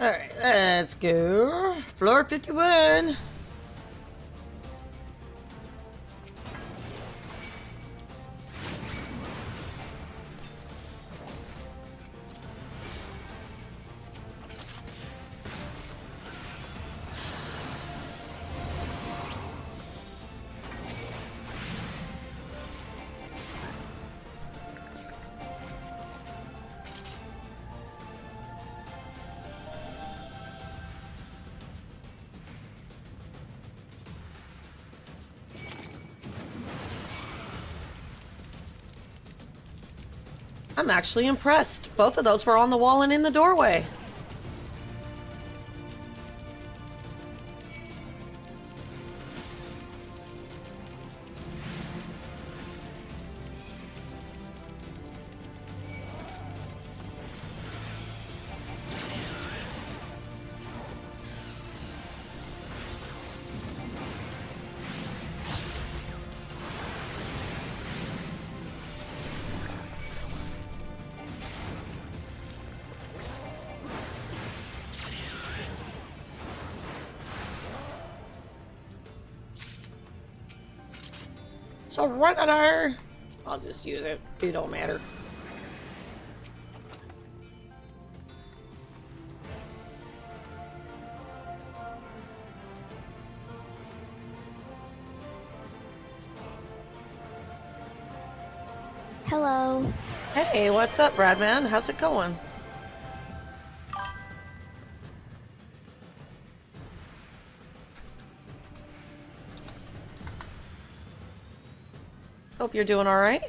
Alright, let's go. Floor 51. I'm actually impressed. Both of those were on the wall and in the doorway. So right there, I'll just use it. It don't matter. Hello. Hey, what's up, Bradman? How's it going? Hope you're doing all right.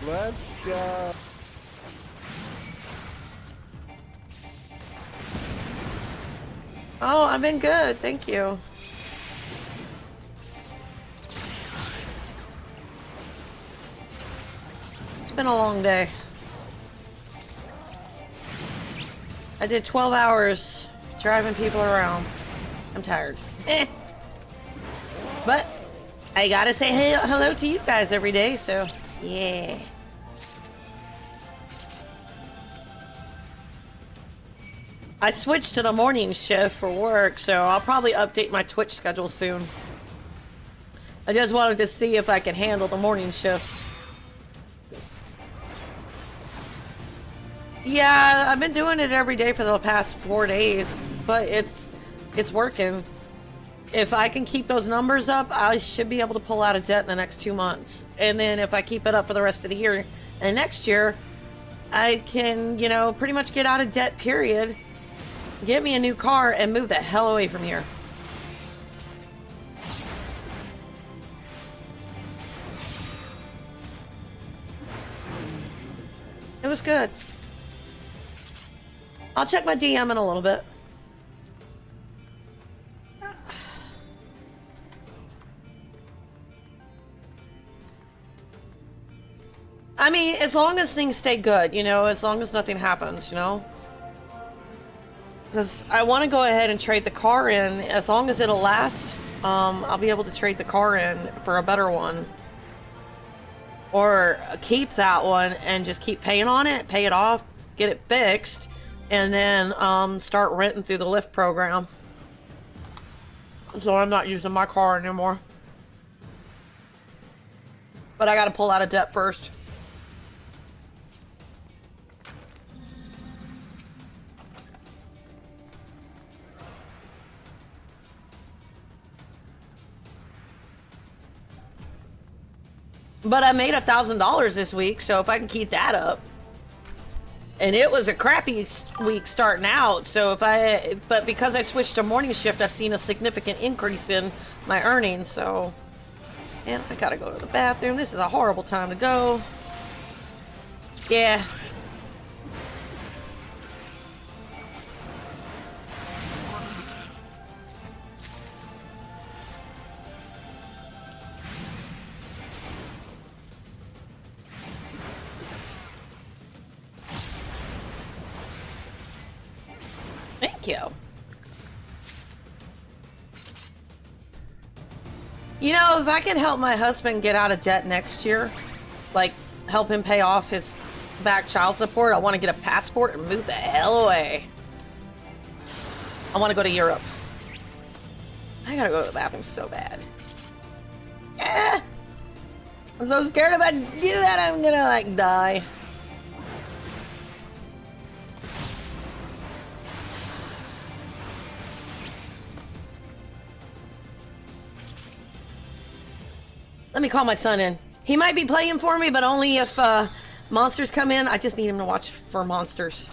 Let's go. Oh, I've been good, thank you. It's been a long day. I did 12 hours driving people around. I'm tired. But I gotta say hello to you guys every day, so yeah. I switched to the morning shift for work, so I'll probably update my Twitch schedule soon. I just wanted to see if I could handle the morning shift. Yeah, I've been doing it every day for the past 4 days, but it's working. If I can keep those numbers up, I should be able to pull out of debt in the next 2 months. And then if I keep it up for the rest of the year and next year, I can, you know, pretty much get out of debt, period. Get me a new car and move the hell away from here. It was good. I'll check my DM in a little bit. I mean, as long as things stay good, you know, as long as nothing happens, you know? Because I want to go ahead and trade the car in. As long as it'll last, I'll be able to trade the car in for a better one. Or keep that one and just keep paying on it, pay it off, get it fixed, and then start renting through the Lyft program. So I'm not using my car anymore. But I gotta pull out of debt first. But I made $1,000 this week, so if I can keep that up, And it was a crappy week starting out, so but because I switched to morning shift, I've seen a significant increase in my earnings, so... And I gotta go to the bathroom. This is a horrible time to go. Yeah. Thank you. You know, if I can help my husband get out of debt next year, like help him pay off his back child support, I want to get a passport and move the hell away. I want to go to Europe. I gotta go to the bathroom so bad. Yeah. I'm so scared if I do that, I'm gonna like die. Let me call my son in. He might be playing for me, but only if monsters come in. I just need him to watch for monsters.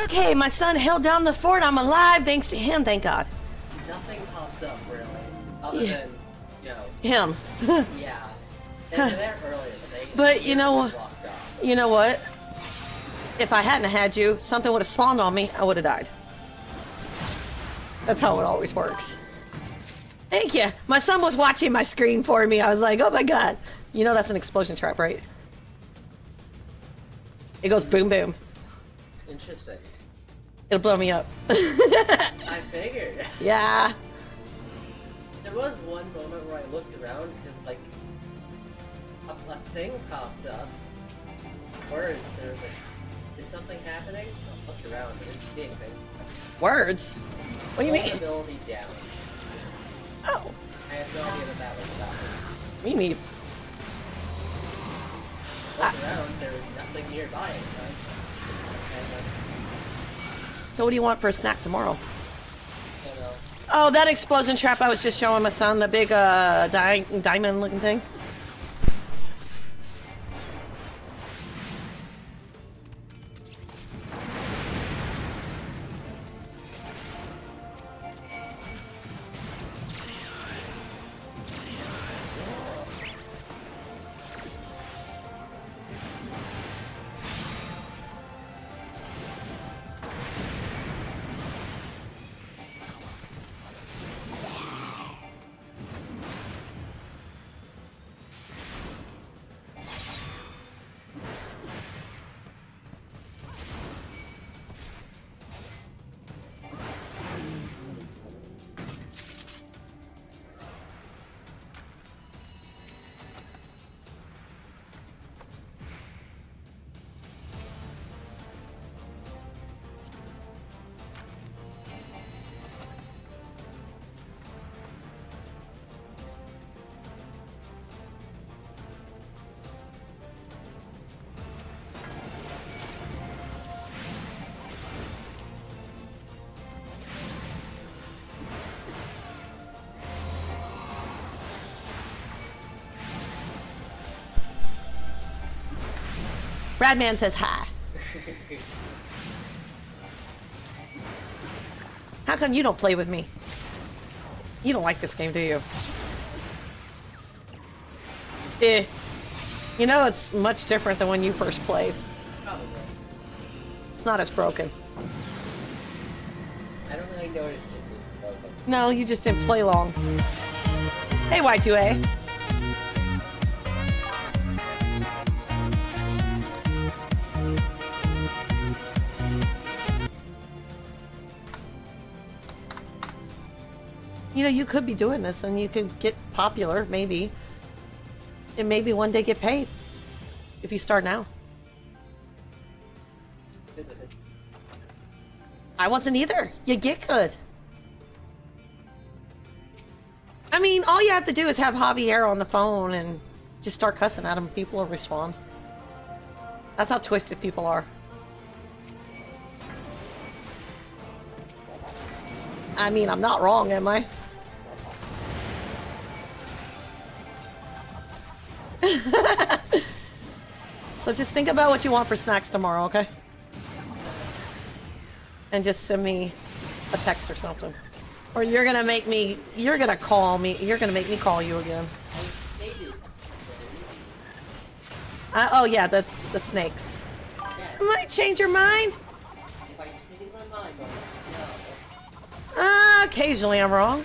Okay, my son held down the fort. I'm alive thanks to him, thank God. Nothing popped up really, other than, you know, him. yeah. They were there earlier, but you know what? If I hadn't had you, something would have spawned on me. I would have died. That's how it always works. Thank you. My son was watching my screen for me. I was like, oh my God. You know that's an explosion trap, right? It goes boom, boom. Interesting. It'll blow me up. I figured. Yeah. The was one moment where I looked around because like a thing popped up. Words. And I was like, is something happening? So I looked around and it didn't anything. Words? What do you mean? Vulnerability down. Oh. I have no idea what that was about. Me neither. Looked around, there was nothing nearby. So what do you want for a snack tomorrow? I don't know. Oh, that explosion trap I was just showing my son, the big diamond looking thing. Bradman says hi. How come you don't play with me? You don't like this game, do you? Eh. You know it's much different than when you first played. Probably. It's not as broken. I don't really notice it being broken. No, you just didn't play long. Hey, Y2A. You know, you could be doing this and you could get popular, maybe. And maybe one day get paid. If you start now. I wasn't either. You get good. I mean, all you have to do is have Javier on the phone and just start cussing at him. People will respond. That's how twisted people are. I mean, I'm not wrong, am I? So just think about what you want for snacks tomorrow, okay? And just send me a text or something. Or you're gonna make me, you're gonna call me, you're gonna make me call you again. Oh yeah, the snakes. Yeah. Might change your mind. If I just needed my mind on it, no. Occasionally I'm wrong.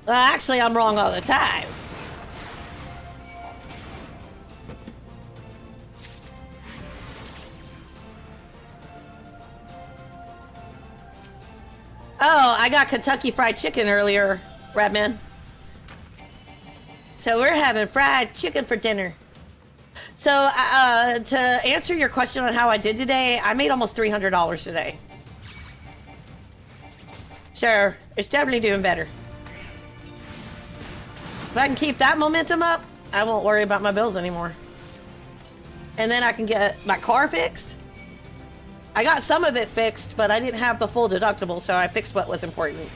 Well, actually, I'm wrong all the time. Oh, I got Kentucky Fried Chicken earlier, Radman. So we're having fried chicken for dinner. So to answer your question on how I did today, I made almost $300 today. Sure, it's definitely doing better. If I can keep that momentum up, I won't worry about my bills anymore. And then I can get my car fixed. I got some of it fixed, but I didn't have the full deductible, so I fixed what was important.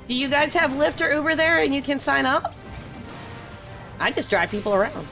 Do you guys have Lyft or Uber there and you can sign up? I just drive people around.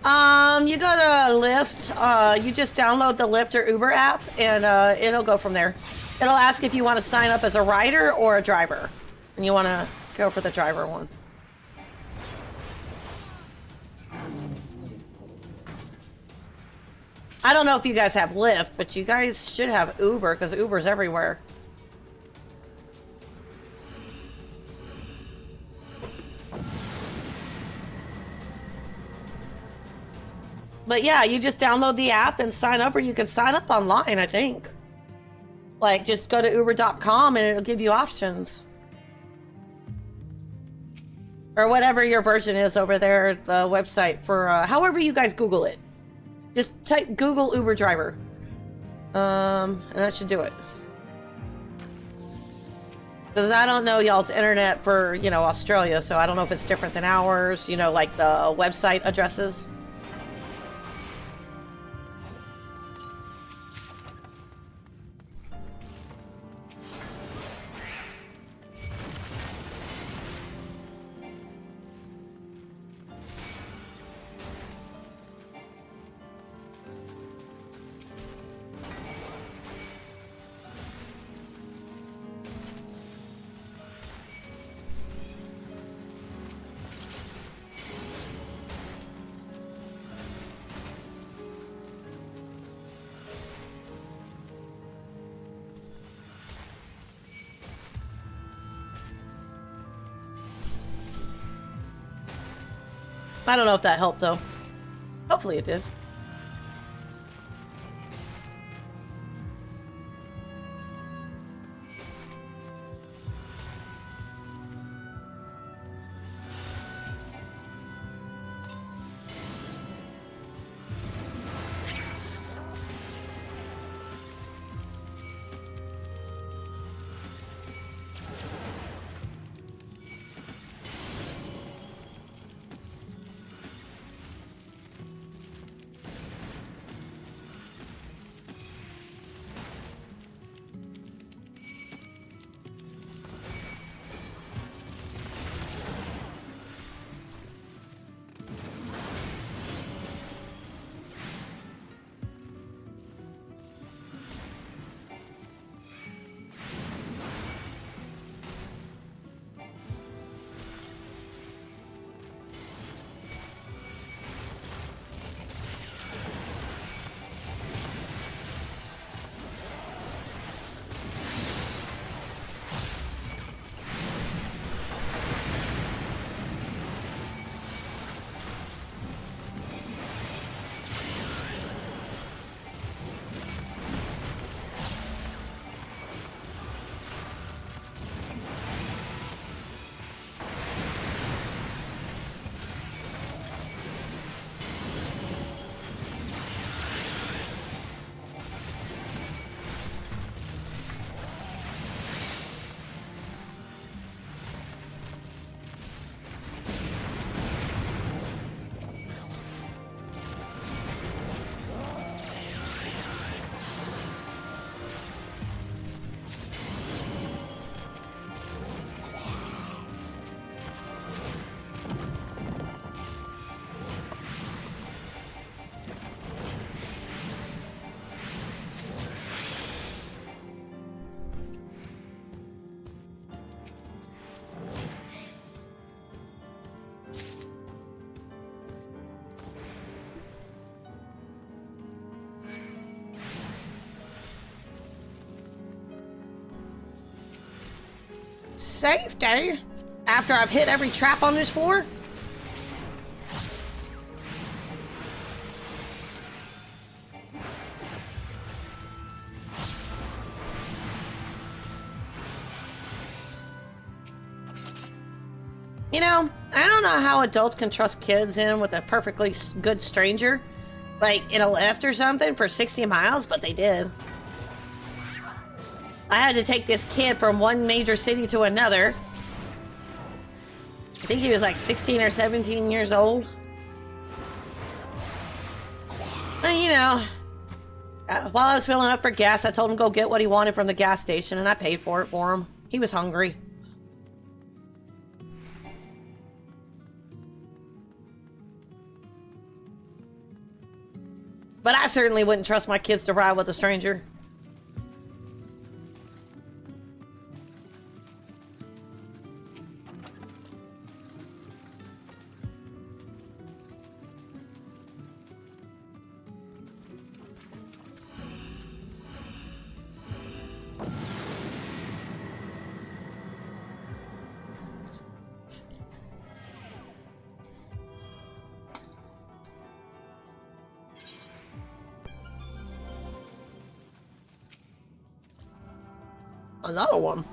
You go to Lyft, you just download the Lyft or Uber app, and it'll go from there. It'll ask if you want to sign up as a rider or a driver, and you want to go for the driver one. I don't know if you guys have Lyft, but you guys should have Uber, because Uber's everywhere. But yeah, you just download the app and sign up, or you can sign up online, I think. Like, just go to uber.com and it'll give you options. Or whatever your version is over there, the website for, however you guys Google it. Just type Google Uber driver. And that should do it. Because I don't know y'all's internet for, you know, Australia, so I don't know if it's different than ours, you know, like the website addresses. I don't know if that helped, though. Hopefully it did. Safety? After I've hit every trap on this floor? You know, I don't know how adults can trust kids in with a perfectly good stranger, like in a lift or something, for 60 miles, but they did. I had to take this kid from one major city to another. I think he was like 16 or 17 years old. And, you know, while I was filling up for gas, I told him to go get what he wanted from the gas station, and I paid for it for him. He was hungry. But I certainly wouldn't trust my kids to ride with a stranger. Another one.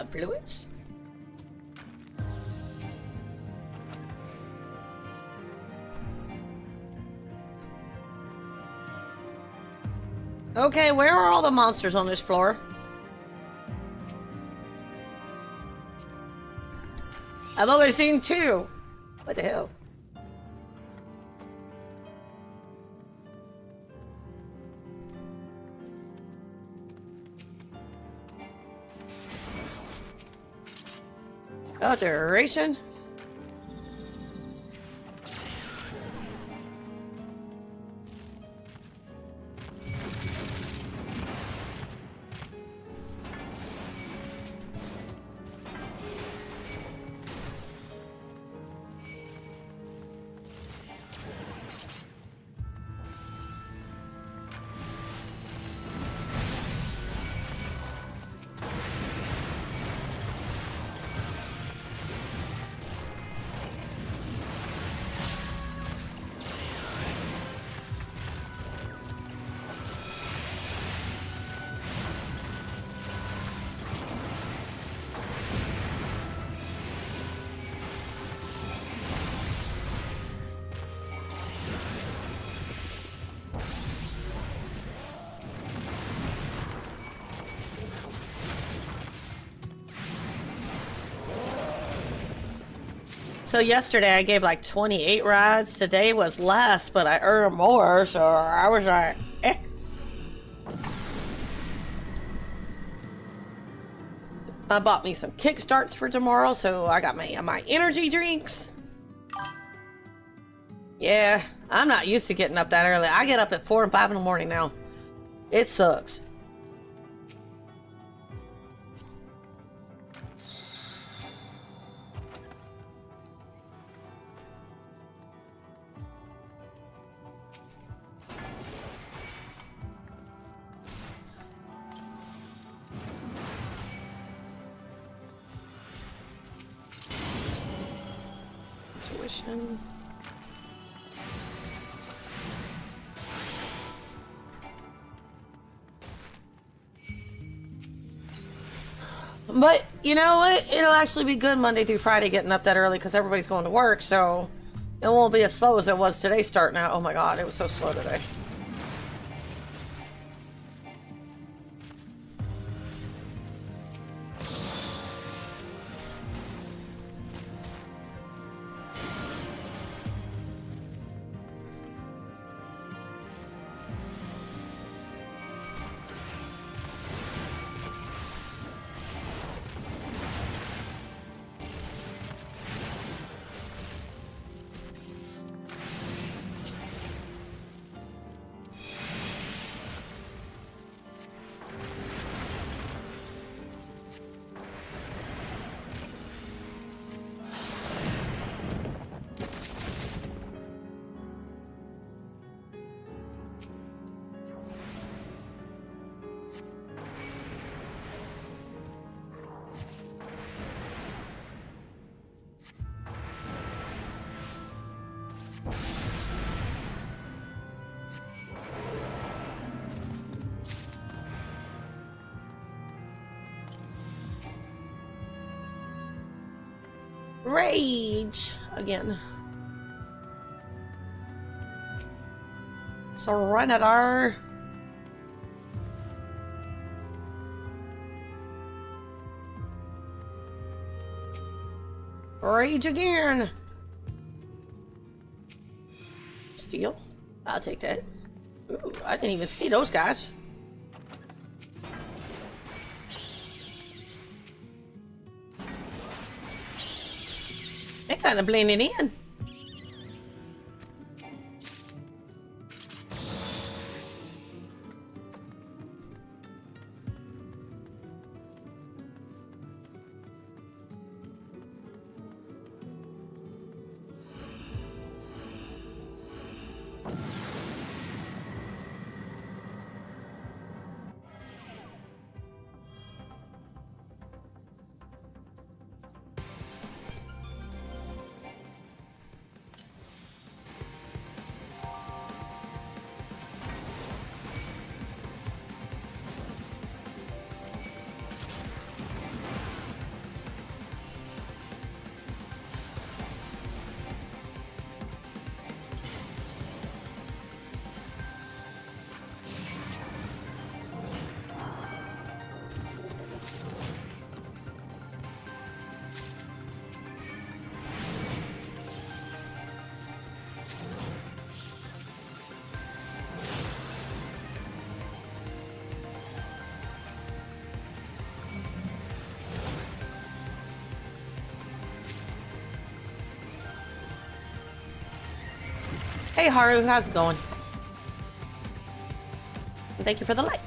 Fluids? Okay, where are all the monsters on this floor? I've only seen 2. What the hell? Alteration? So yesterday I gave like 28 rides. Today was less, but I earned more, so I was like, eh. I bought me some kickstarts for tomorrow, so I got my energy drinks. Yeah, I'm not used to getting up that early. I get up at 4 and 5 in the morning now. It sucks. Tuition. But you know what? It'll actually be good Monday through Friday getting up that early because everybody's going to work, so it won't be as slow as it was today starting out. Oh my god, it was so slow today. Rage again. Serenadar. Rage again. Steel? I'll take that. Ooh, I didn't even see those guys. They kind of blended in. Hey Haru, how's it going? And thank you for the like.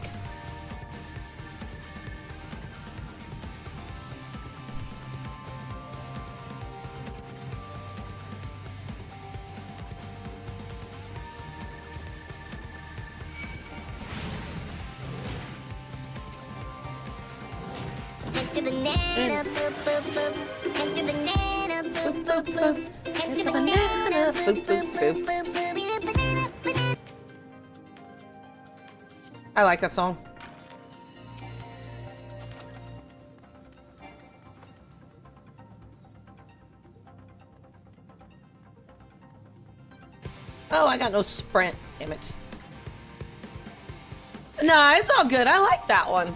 Thanks to the banana, boop boop boop. Thanks to the banana, boop boop boop. Thanks to the banana, boop boop boop. Banana, banana. I like that song. Oh, I got no sprint. Damn it. Nah, it's all good. I like that one.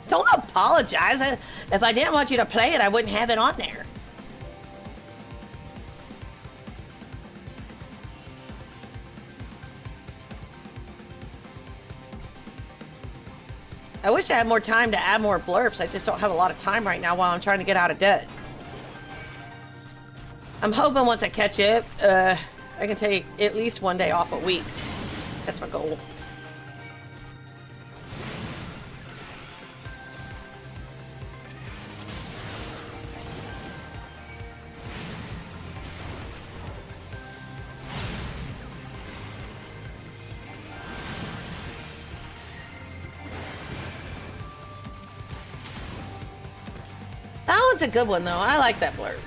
Don't apologize. If I didn't want you to play it, I wouldn't have it on there. I wish I had more time to add more blurps. I just don't have a lot of time right now while I'm trying to get out of debt. I'm hoping once I catch it, I can take at least one day off a week. That's my goal. That one's a good one, though. I like that blurb.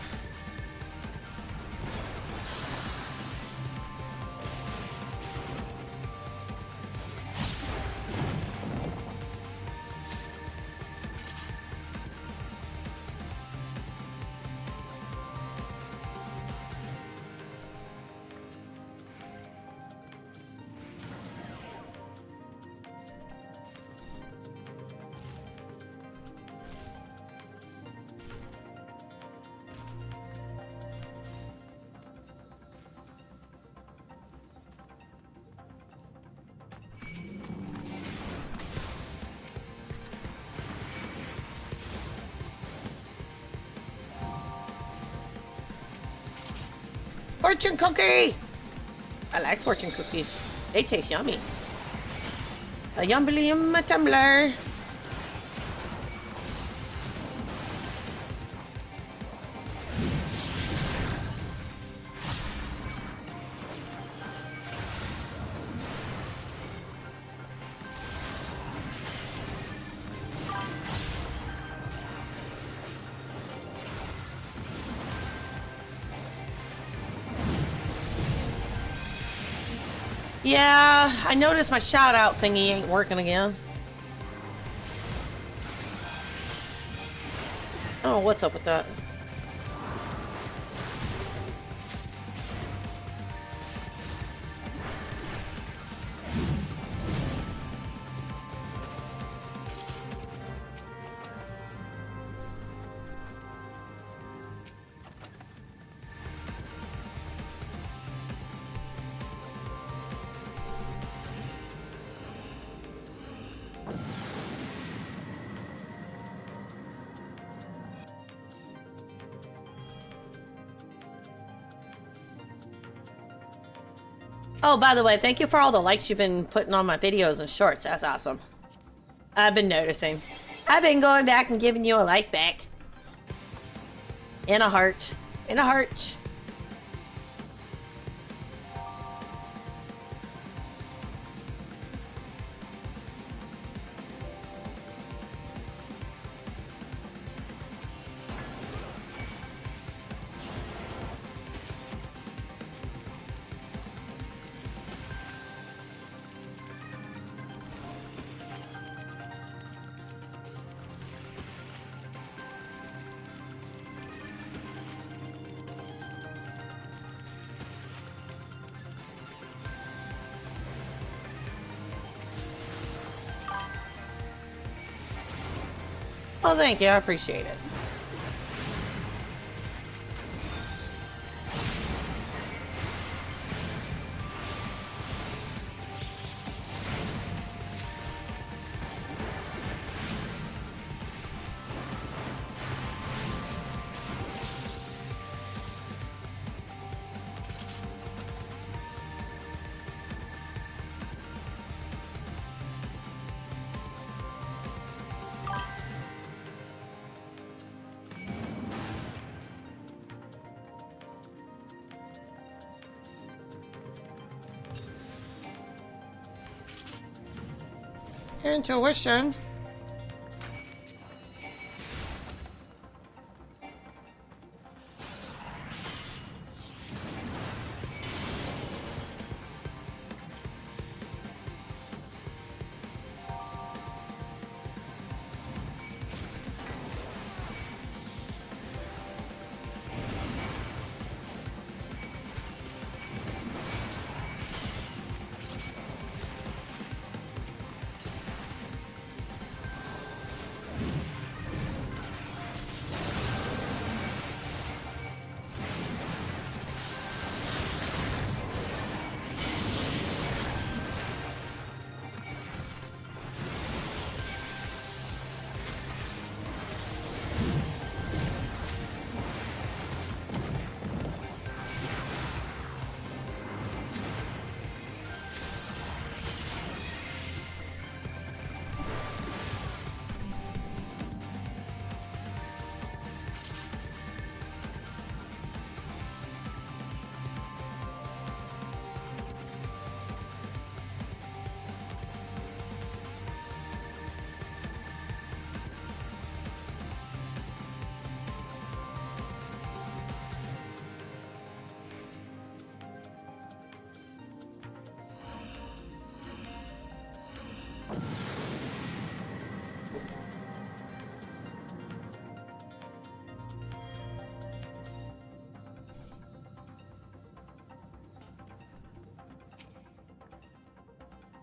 Fortune cookie! I like fortune cookies. They taste yummy. A yumbly in my tumbler. Yeah, I noticed my shout out thingy ain't working again. Oh, what's up with that? Oh, by the way, thank you for all the likes you've been putting on my videos and shorts. That's awesome. I've been noticing. I've been going back and giving you a like back. And a heart. And a heart. Well, thank you. I appreciate it. Intuition.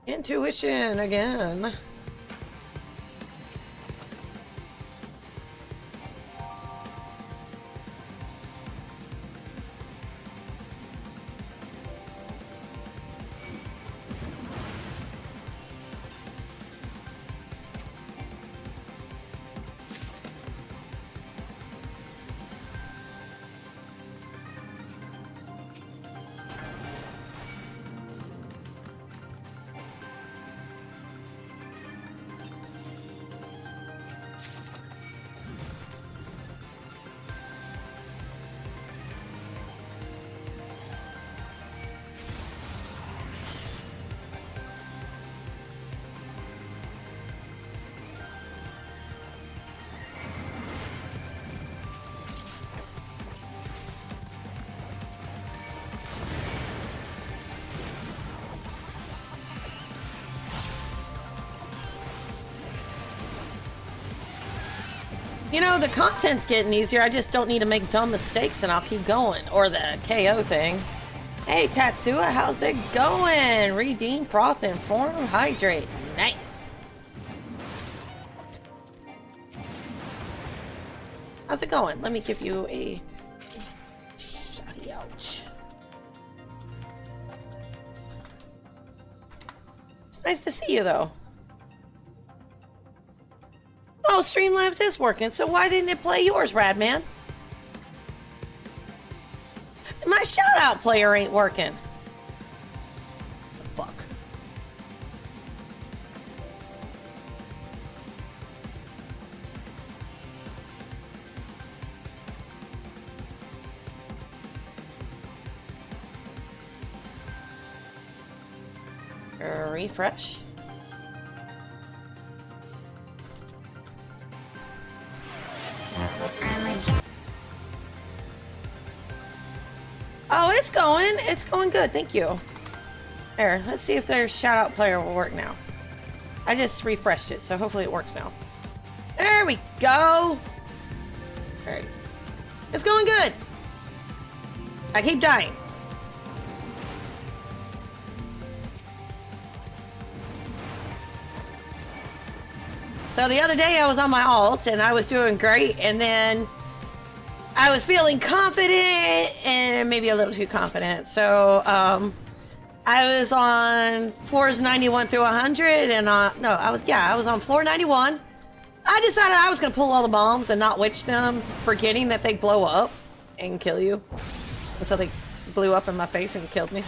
Intuition again. You know, the content's getting easier. I just don't need to make dumb mistakes and I'll keep going. Or the KO thing. Hey, Tatsua, how's it going? Redeem, froth, and form, hydrate. Nice. How's it going? Let me give you a shotty ouch. It's nice to see you, though. Oh, Streamlabs is working, so why didn't it play yours, Radman? My shout-out player ain't working. Refresh. Oh, it's going good, thank you. There, let's see if their shout out player will work now. I just refreshed it, so hopefully it works now. There we go. Alright. It's going good. I keep dying. So the other day I was on my alt and I was doing great, and then I was feeling confident and maybe a little too confident. So I was on floors 91 through 100, and I was on floor 91. I decided I was gonna pull all the bombs and not witch them, forgetting that they blow up and kill you. And so they blew up in my face and killed me.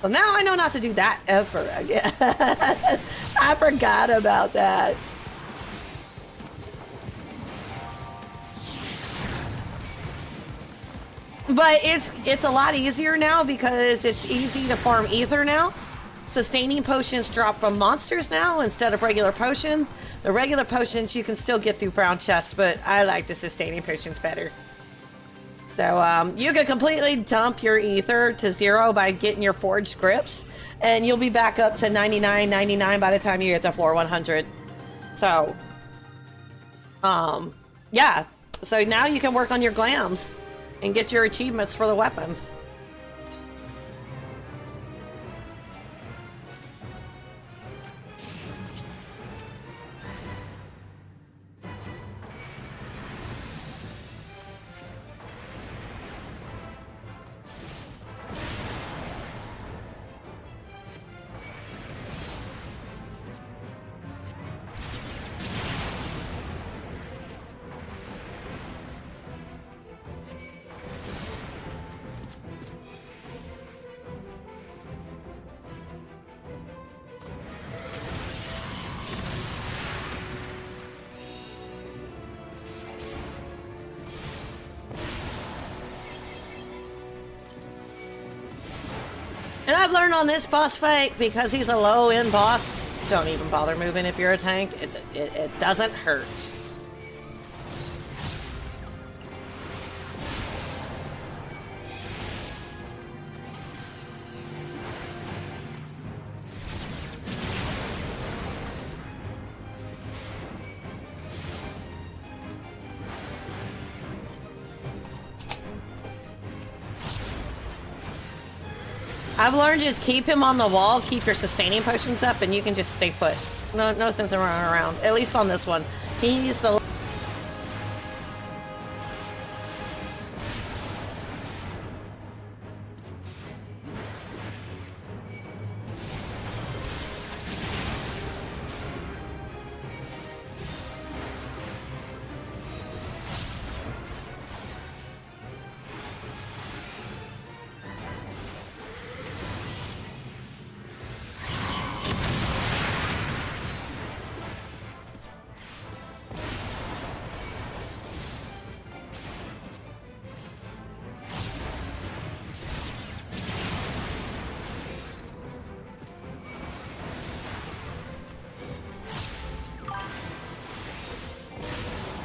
Well, now I know not to do that ever again. I forgot about that. But it's a lot easier now because it's easy to farm ether now. Sustaining potions drop from monsters now instead of regular potions. The regular potions you can still get through brown chests, but I like the sustaining potions better. So you can completely dump your ether to 0 by getting your forged grips, and you'll be back up to 99 by the time you get to floor 100. So yeah, so now you can work on your glams and get your achievements for the weapons. And I've learned on this boss fight, because he's a low-end boss, don't even bother moving if you're a tank. It doesn't hurt. I've learned just keep him on the wall, keep your sustaining potions up, and you can just stay put. No sense in running around. At least on this one. He's the...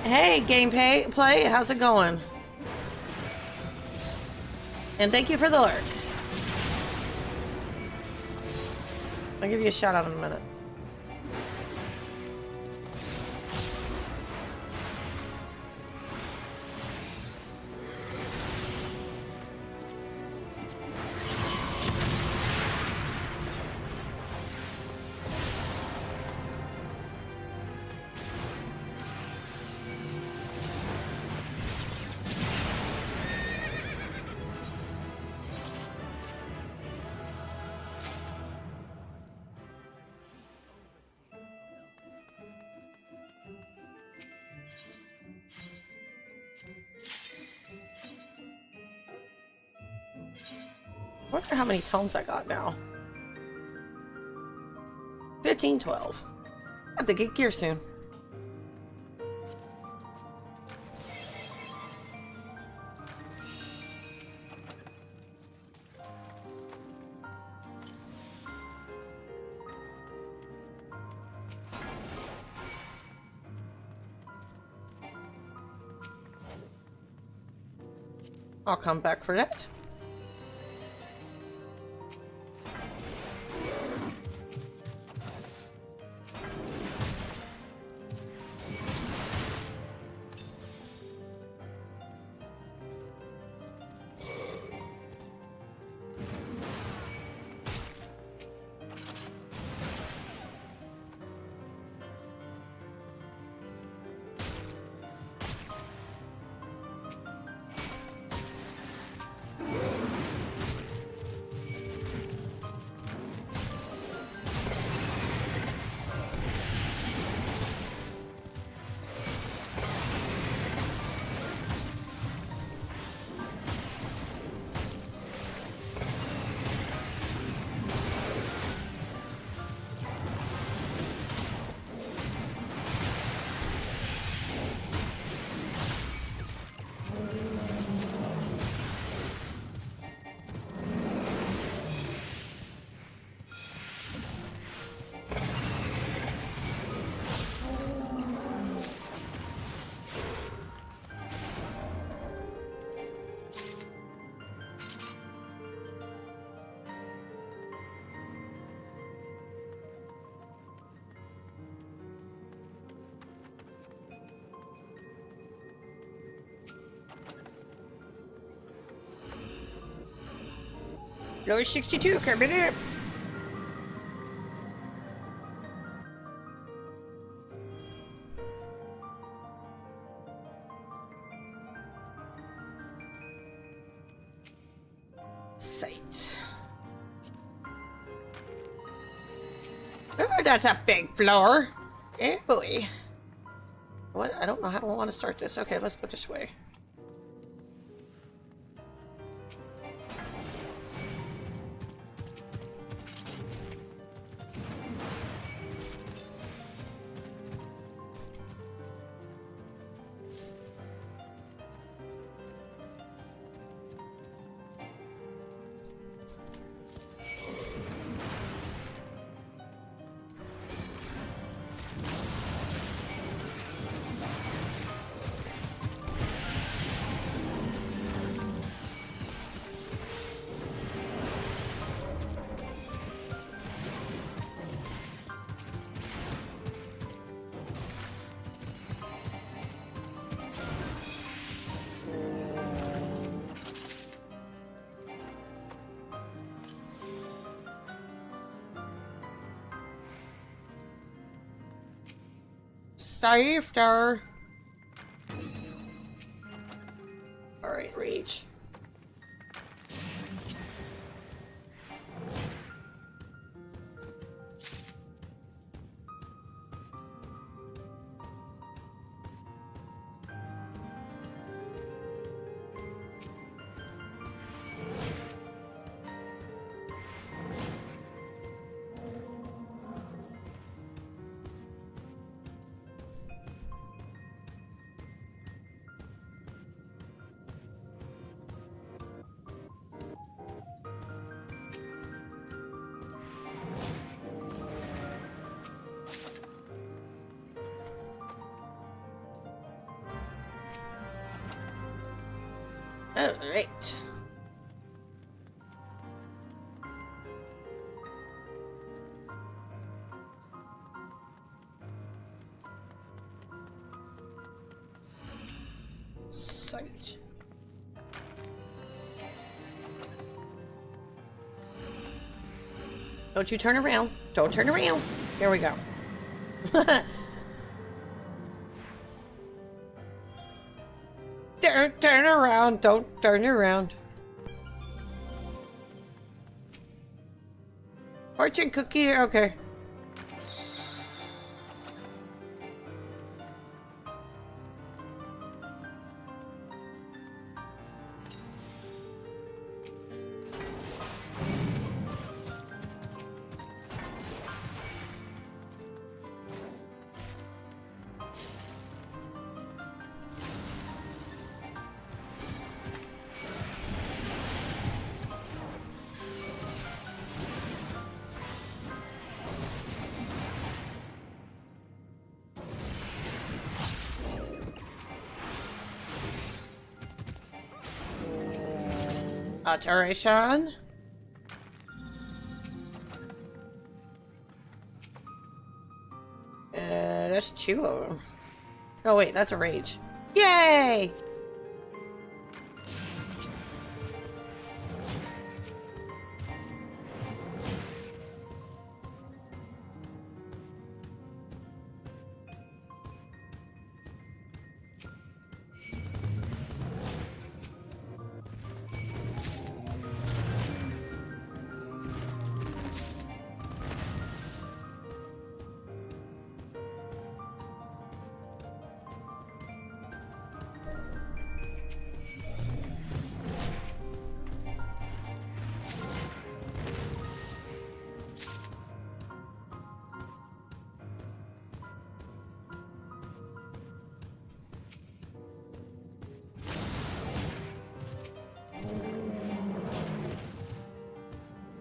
Hey, play, how's it going? And thank you for the lurk. I'll give you a shout out in a minute. I wonder how many tomes I got now. 15, 12. I have to get gear soon. I'll come back for that. Lower 62, coming up. Sight. Oh, that's a big floor. Eh, boy. What? I don't know how I want to start this. Okay, let's go this way. Saved her. Alright, reach. Alright. Sight. Don't you turn around. Don't turn around. Here we go. Don't turn around. Don't turn around. Fortune cookie. Okay. Alteration. There's 2 of them. Oh wait, that's a rage. Yay!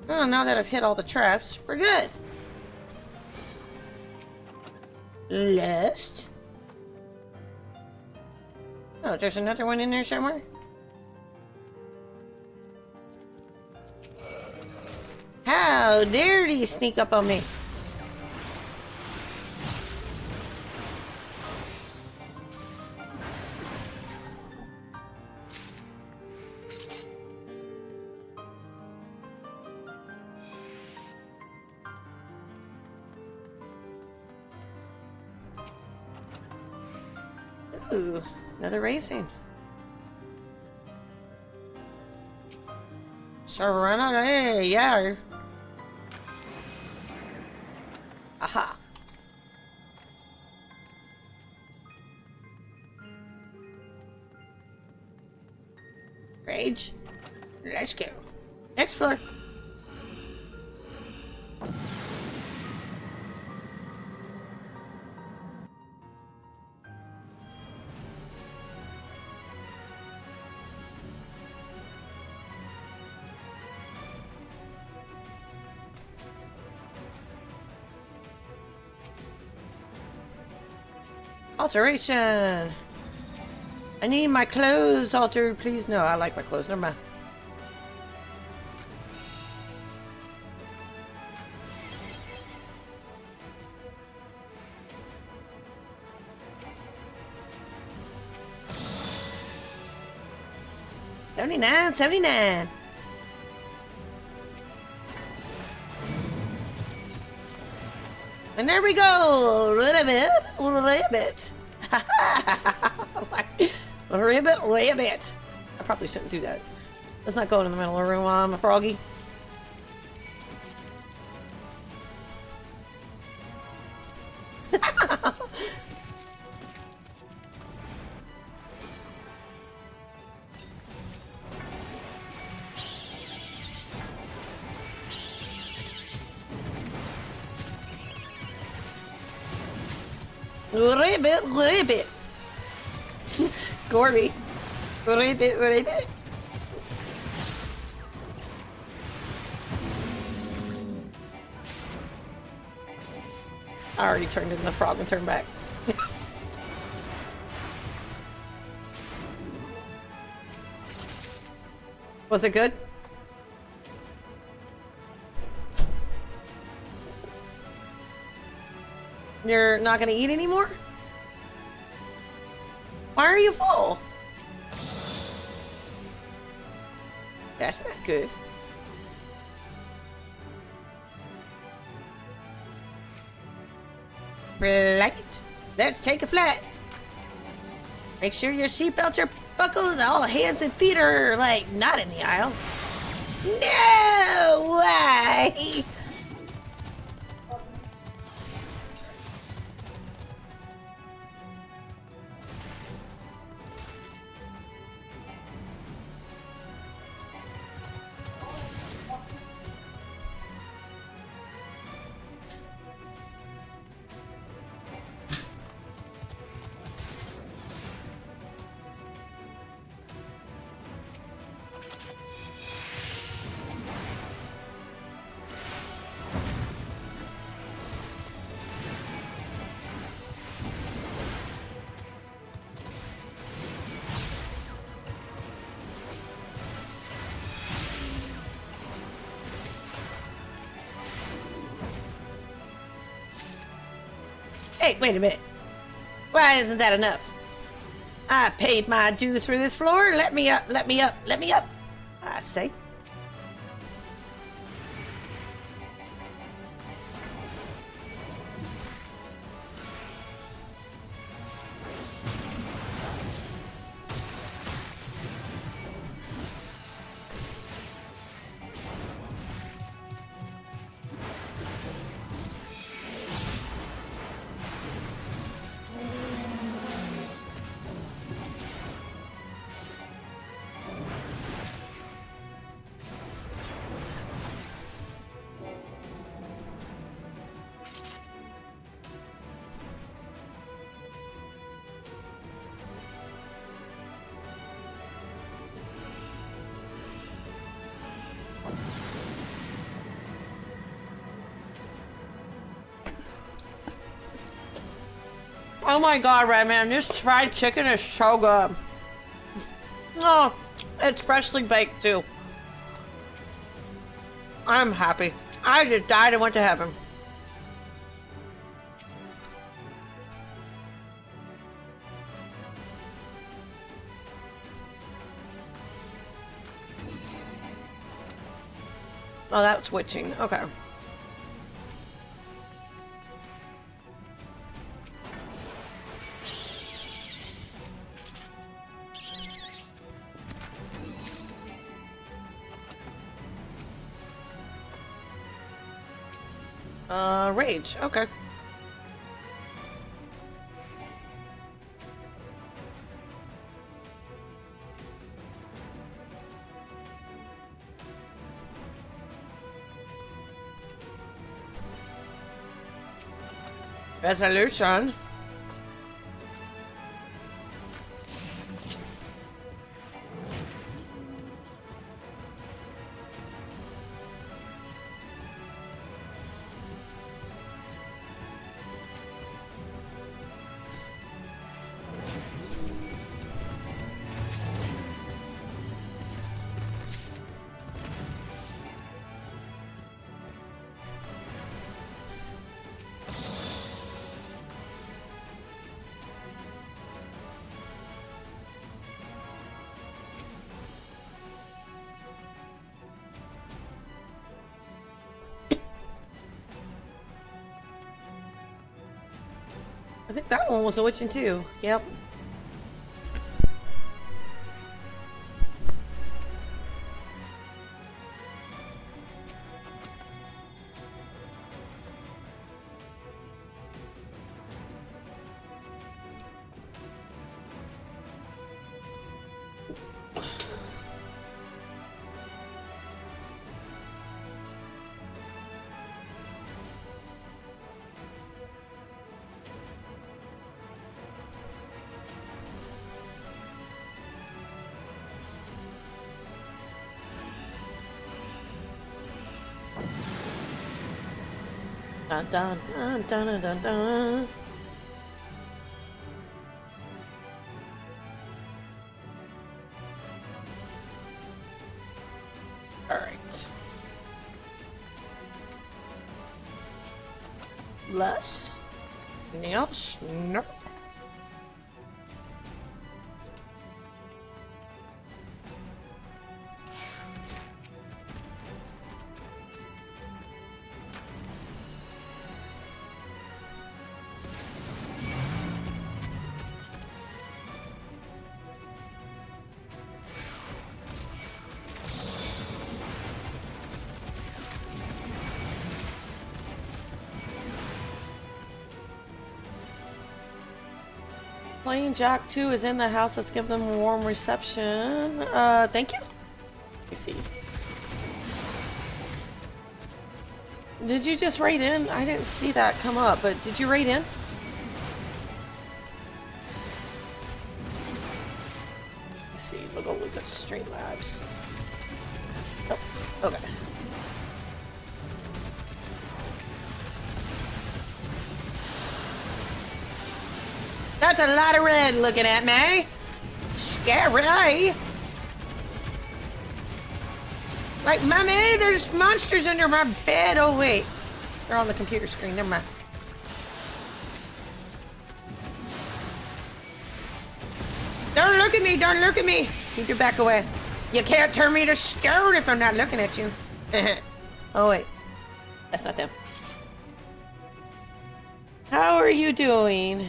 Oh, now that I've hit all the traps, we're good. Lust. Oh, there's another one in there somewhere? How dare you sneak up on me? Ooh, another racing. Serenity, yeah. Aha. Rage. Let's go. Next floor. Alteration! I need my clothes altered, please. No, I like my clothes. Never mind. $79.79. And there we go! Ribbit! Ribbit! I probably shouldn't do that. Let's not go in the middle of the room while I'm a froggy. Ribbit! Gorby. Ribbit. I already turned into the frog and turned back. Was it good? You're not gonna eat anymore? Why are you full? That's not good. Flight. Let's take a flight. Make sure your seatbelts are buckled and all hands and feet are, like, not in the aisle. No! Why? Hey, wait a minute. Why isn't that enough? I paid my dues for this floor. Let me up, let me up, let me up. I say. Oh my god, Redman, this fried chicken is so good. Oh, it's freshly baked too. I'm happy. I just died and went to heaven. Oh, that's switching. Okay. Rage. Okay. Resolution. I think that one was a witching too. Yep. Dun, dun, dun, dun, dun, dun. All right. Lust. Anything else? Nope. Playing Jack 2 is in the house. Let's give them a warm reception. Thank you. Let me see. Did you just raid in? I didn't see that come up, but did you raid in? Let's see. We'll go look at Streamlabs. Oh, okay. That's a lot of red looking at me. Scary. Like, mommy, there's monsters under my bed. Oh, wait. They're on the computer screen. Never mind. don't look at me, don't look at me. Keep your back away. You can't turn me to stone if I'm not looking at you. Oh wait, that's not them. How are you doing?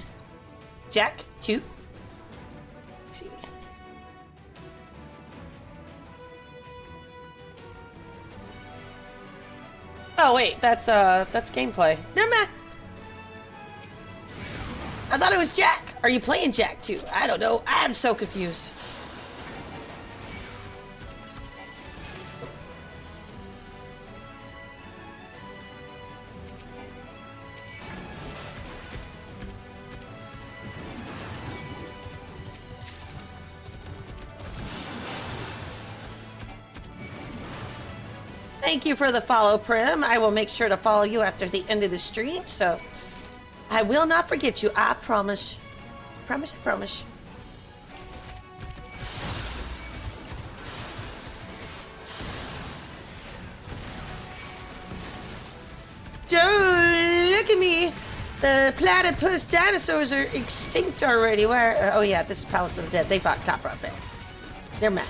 Jack, shoot. Let's see. Oh wait, that's gameplay. Never mind. I thought it was Jack. Are you playing Jack too? I don't know. I'm so confused. Thank you for the follow, Prim. I will make sure to follow you after the end of the stream, so I will not forget you. I promise. Promise, I promise. Don't look at me. The platypus dinosaurs are extinct already. Where? Oh yeah, this is Palace of the Dead. They fought copper up there. They're mad.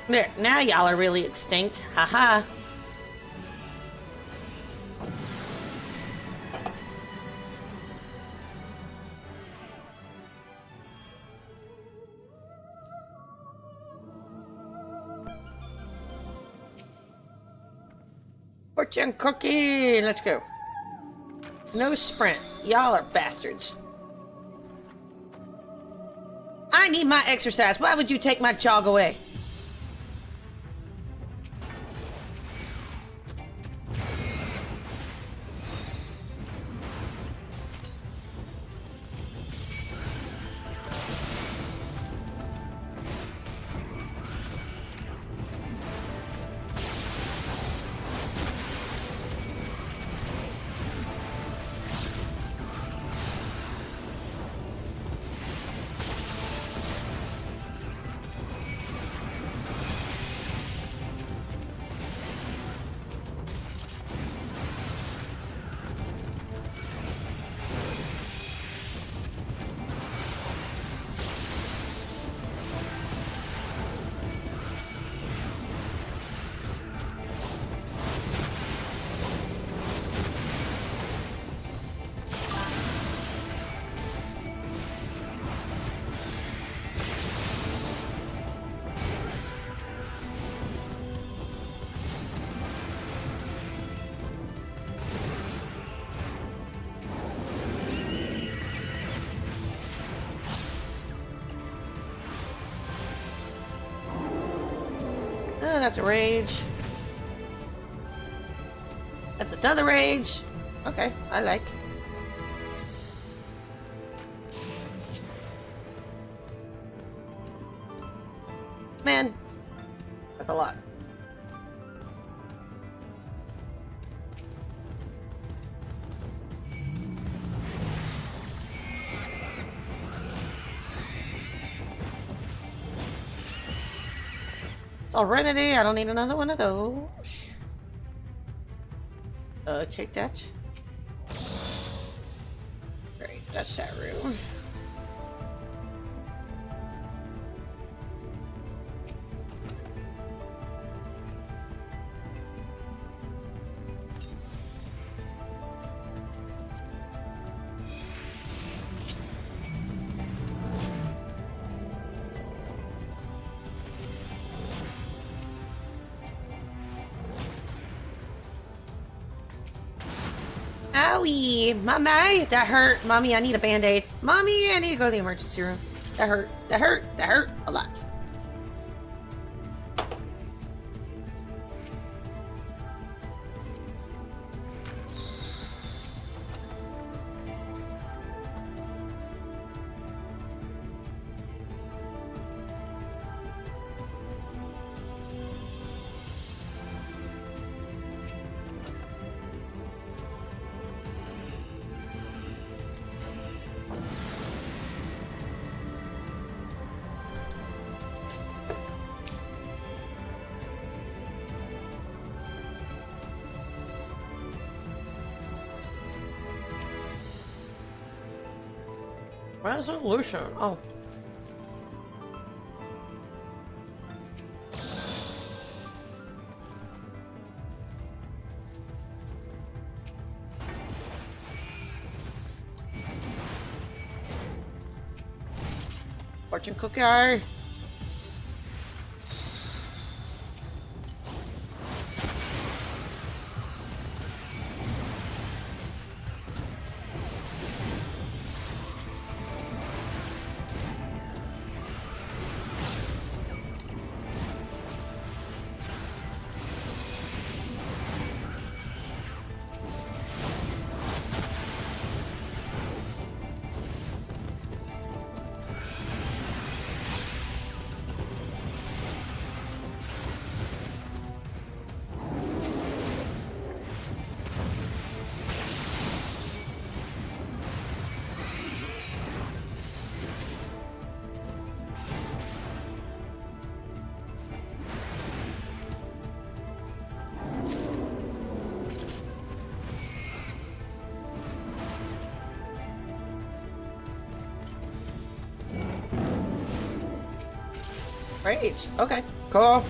There, now y'all are really extinct. Haha. Fortune cookie! Let's go. No sprint. Y'all are bastards. I need my exercise. Why would you take my jog away? Oh, that's a rage. That's another rage. Okay, I like. Man, that's a lot. Serenity, I don't need another one of those. Take that. Great, that's that room. Owie! Mommy! That hurt. Mommy, I need a band-aid. Mommy, I need to go to the emergency room. That hurt. That hurt. That hurt a lot. Resolution. Oh. Fortune cookie. Rage. Okay, cool.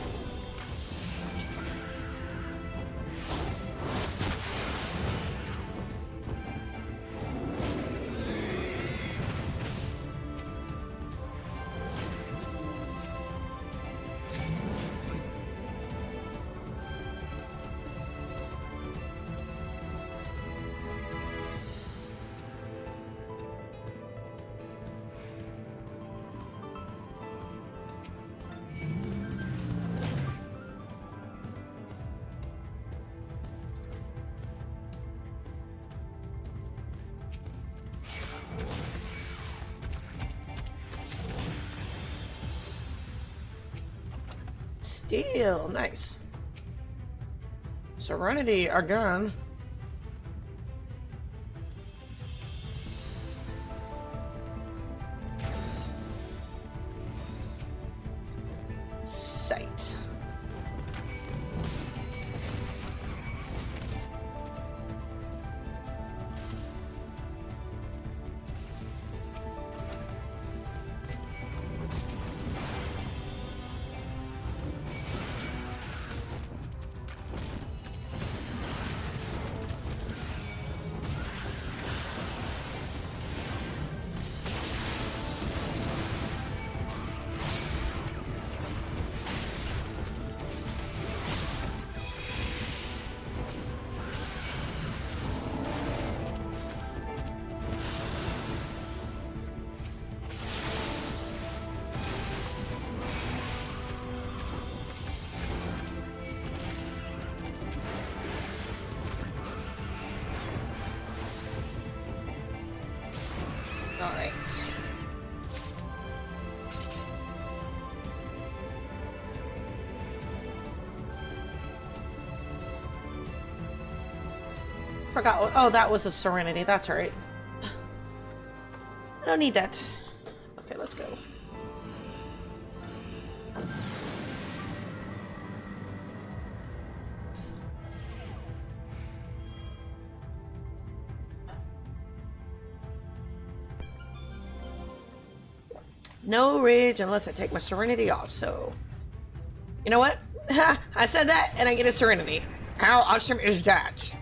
Steel, nice. Serenity, our gun. Sight. All right. Forgot. Oh, that was a Serenity. That's all right. I don't need that. Okay, let's go. No rage unless I take my Serenity off, so... You know what? Ha! I said that, and I get a Serenity. How awesome is that?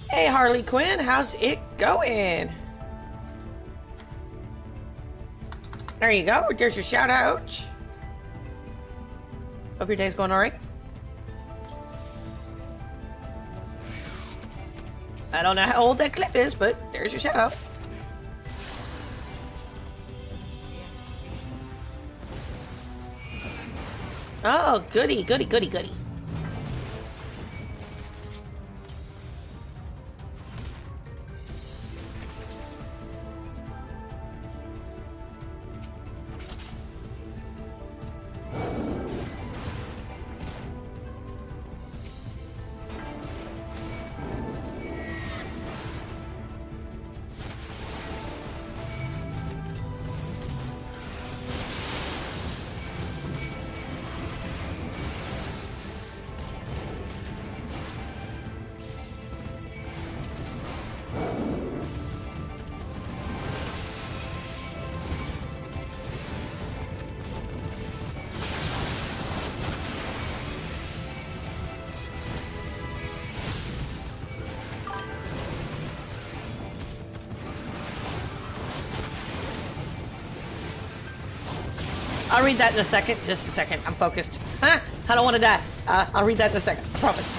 Hey, Harley Quinn, how's it going? There you go, there's your shout out. Hope your day's going alright. I don't know how old that clip is, but there's your shout out. Oh, goody, goody, goody, goody. I'll read that in a second. Just a second. I'm focused. Huh? I don't want to die. I'll read that in a second. I promise.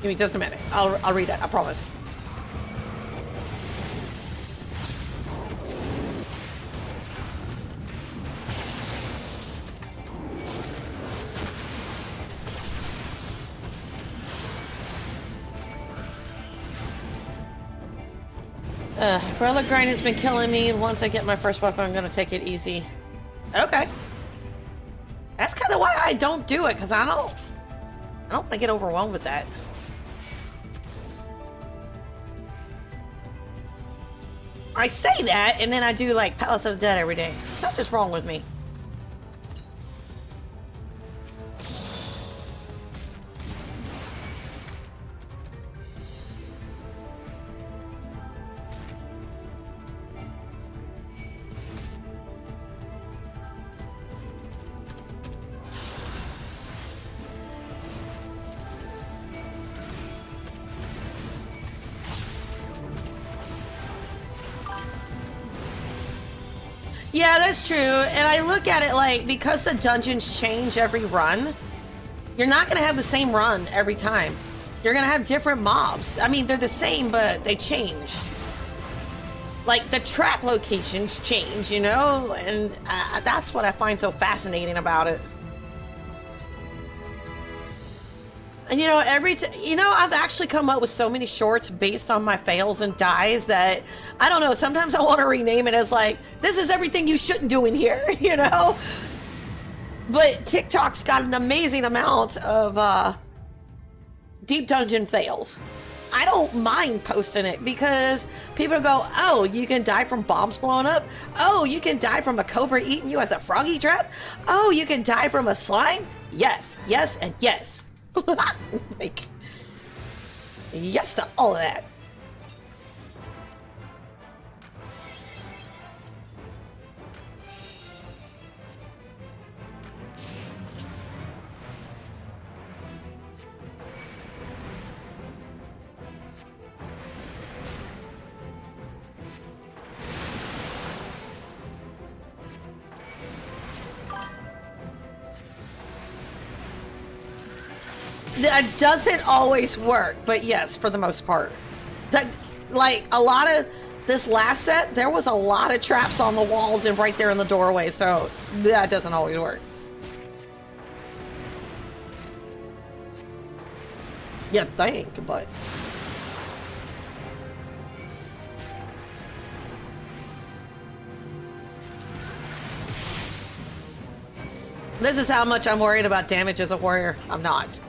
Give me just a minute. I'll read that. I promise. Relic grind has been killing me. Once I get my first weapon, I'm gonna take it easy. Okay. That's kind of why I don't do it, because I don't want to get overwhelmed with that. I say that, and then I do like Palace of the Dead every day. Something's wrong with me. Yeah, that's true. And I look at it like, because the dungeons change every run, you're not going to have the same run every time. You're going to have different mobs. I mean, they're the same, but they change. Like, the trap locations change, you know? And that's what I find so fascinating about it. And you know, I've actually come up with so many shorts based on my fails and dies that, I don't know, sometimes I want to rename it as like, this is everything you shouldn't do in here, you know? But TikTok's got an amazing amount of deep dungeon fails. I don't mind posting it because people go, oh, you can die from bombs blowing up? Oh, you can die from a cobra eating you as a froggy trap? Oh, you can die from a slime? Yes, yes, and yes. Like, yes to all of that. That doesn't always work, but yes, for the most part. That, like, a lot of this last set, there was a lot of traps on the walls and right there in the doorway, so that doesn't always work. You think, but... This is how much I'm worried about damage as a warrior. I'm not.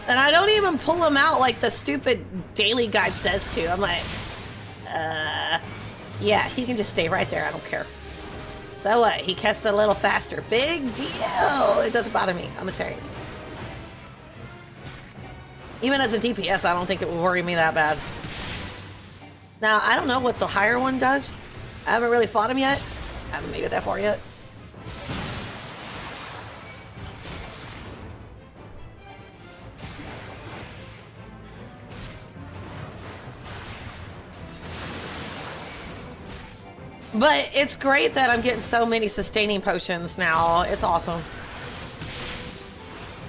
And I don't even pull him out like the stupid daily guide says to. I'm like, yeah, he can just stay right there. I don't care. So what? He casts a little faster. Big deal. It doesn't bother me. I'm a tank. Even as a DPS, I don't think it would worry me that bad. Now, I don't know what the higher one does. I haven't really fought him yet. I haven't made it that far yet. But it's great that I'm getting so many sustaining potions now. It's awesome.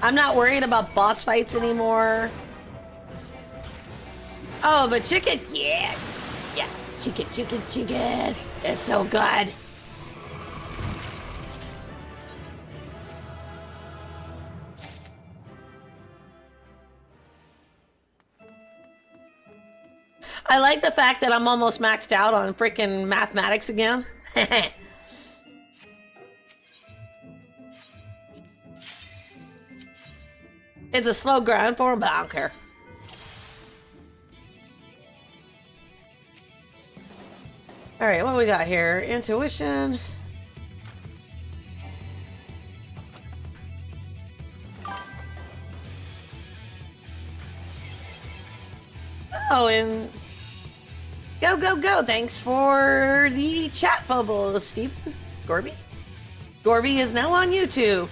I'm not worried about boss fights anymore. Oh, the chicken, yeah. Yeah, chicken. It's so good. I like the fact that I'm almost maxed out on freaking mathematics again. It's a slow grind for him, but I don't care. Alright, what we got here? Intuition. Oh, and go, go, go. Thanks for the chat bubbles, Steve. Gorby. Gorby is now on YouTube.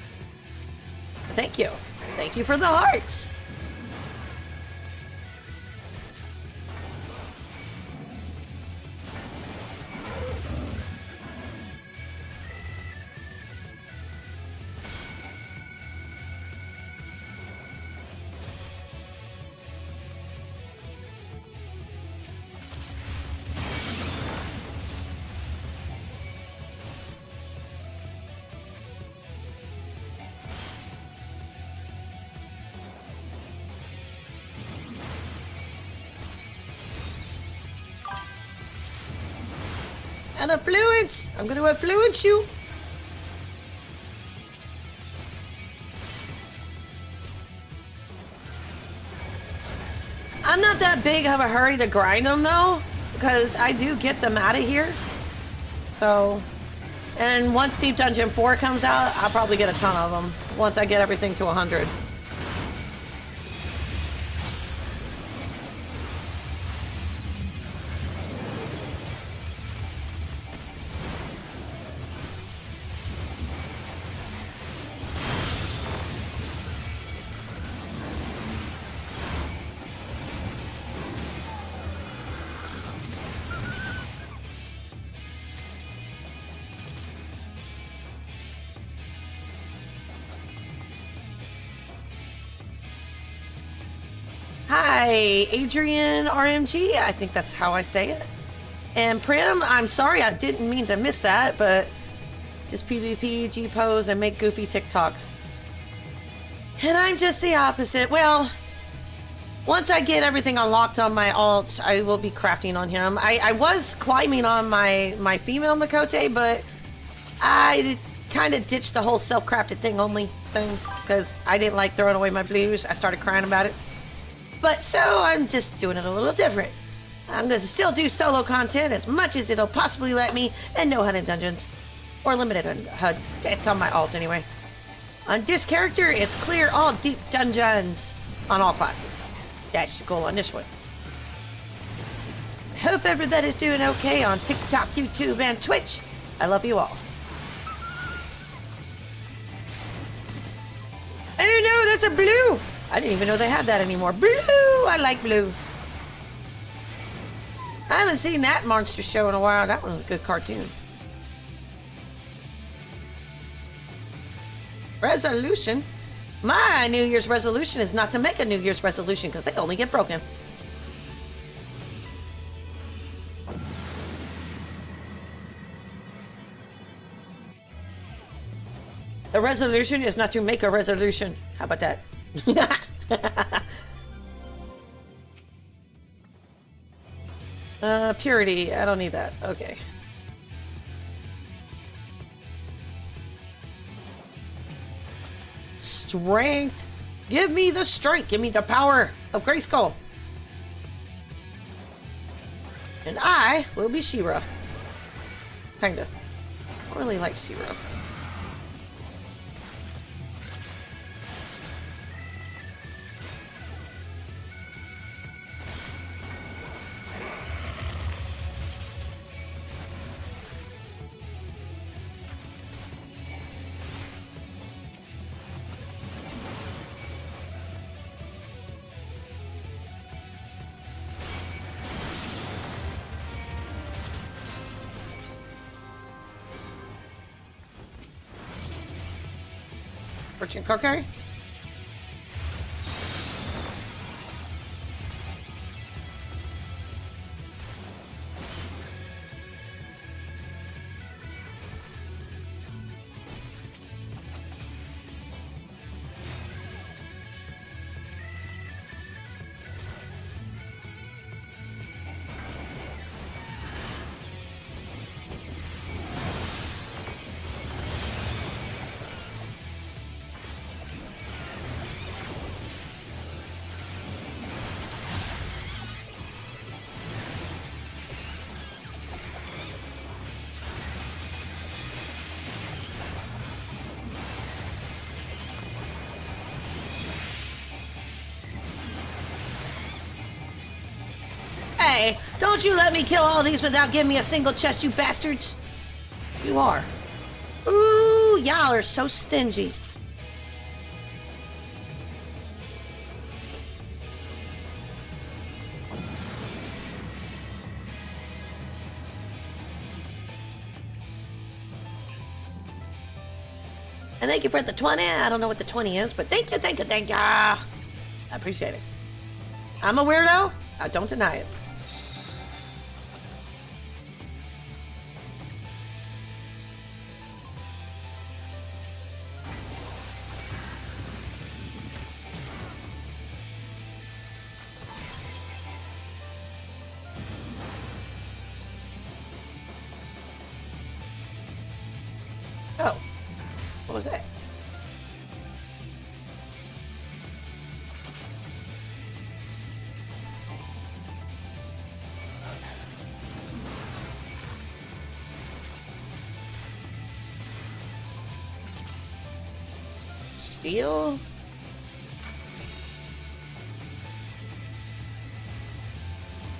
Thank you. Thank you for the hearts. And affluence! I'm gonna affluence you! I'm not that big of a hurry to grind them though, because I do get them out of here. So, and once Deep Dungeon 4 comes out, I'll probably get a ton of them once I get everything to 100. Hi, Adrian RMG. I think that's how I say it. And Prim, I'm sorry, I didn't mean to miss that, but just PvP, G-pose, and make goofy TikToks. And I'm just the opposite. Well, once I get everything unlocked on my alt, I will be crafting on him. I was climbing on my female Makote, but I kind of ditched the whole self-crafted thing because I didn't like throwing away my blues. I started crying about it. But so I'm just doing it a little different. I'm going to still do solo content as much as it'll possibly let me, and no HUD dungeons. Or limited HUD. It's on my alt anyway. On this character, it's clear all deep dungeons on all classes. That's the goal on this one. Hope everybody's doing okay on TikTok, YouTube, and Twitch. I love you all. I don't know, that's a blue! I didn't even know they had that anymore. Blue! I like blue. I haven't seen that monster show in a while. That was a good cartoon. Resolution? My New Year's resolution is not to make a New Year's resolution because they only get broken. The resolution is not to make a resolution. How about that? Purity. I don't need that. Okay. Strength. Give me the strength. Give me the power of Grayskull. And I will be She-Ra. Kinda. I really like She-Ra. Fortune cookie? Hey, don't you let me kill all these without giving me a single chest, you bastards! You are. Ooh, y'all are so stingy. And thank you for the 20. I don't know what the 20 is, but thank you, thank you, thank you. I appreciate it. I'm a weirdo. I don't deny it. Oh, what was that? Steel?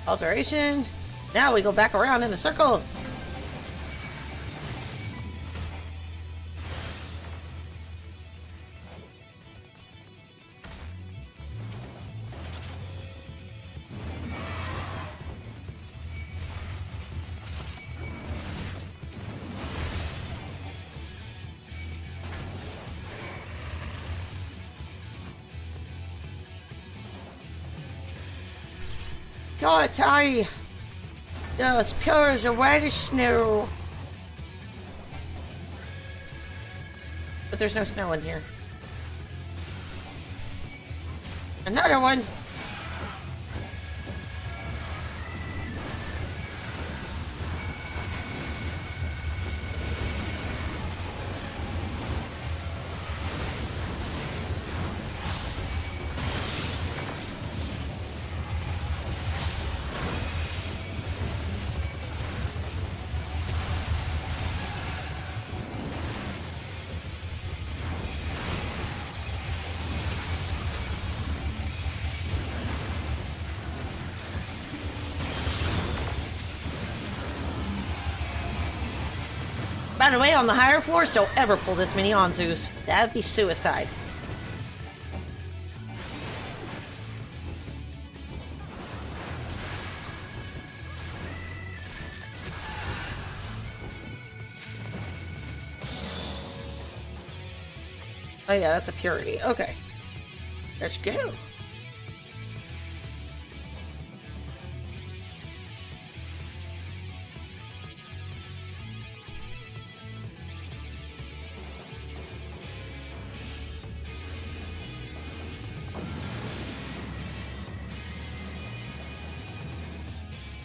Alteration? Now we go back around in a circle. God, I as pure as a whitish snow. But there's no snow in here. Another one. By the way, on the higher floors, don't ever pull this many Onzus. That'd be suicide. Oh yeah, that's a purity. Okay. Let's go.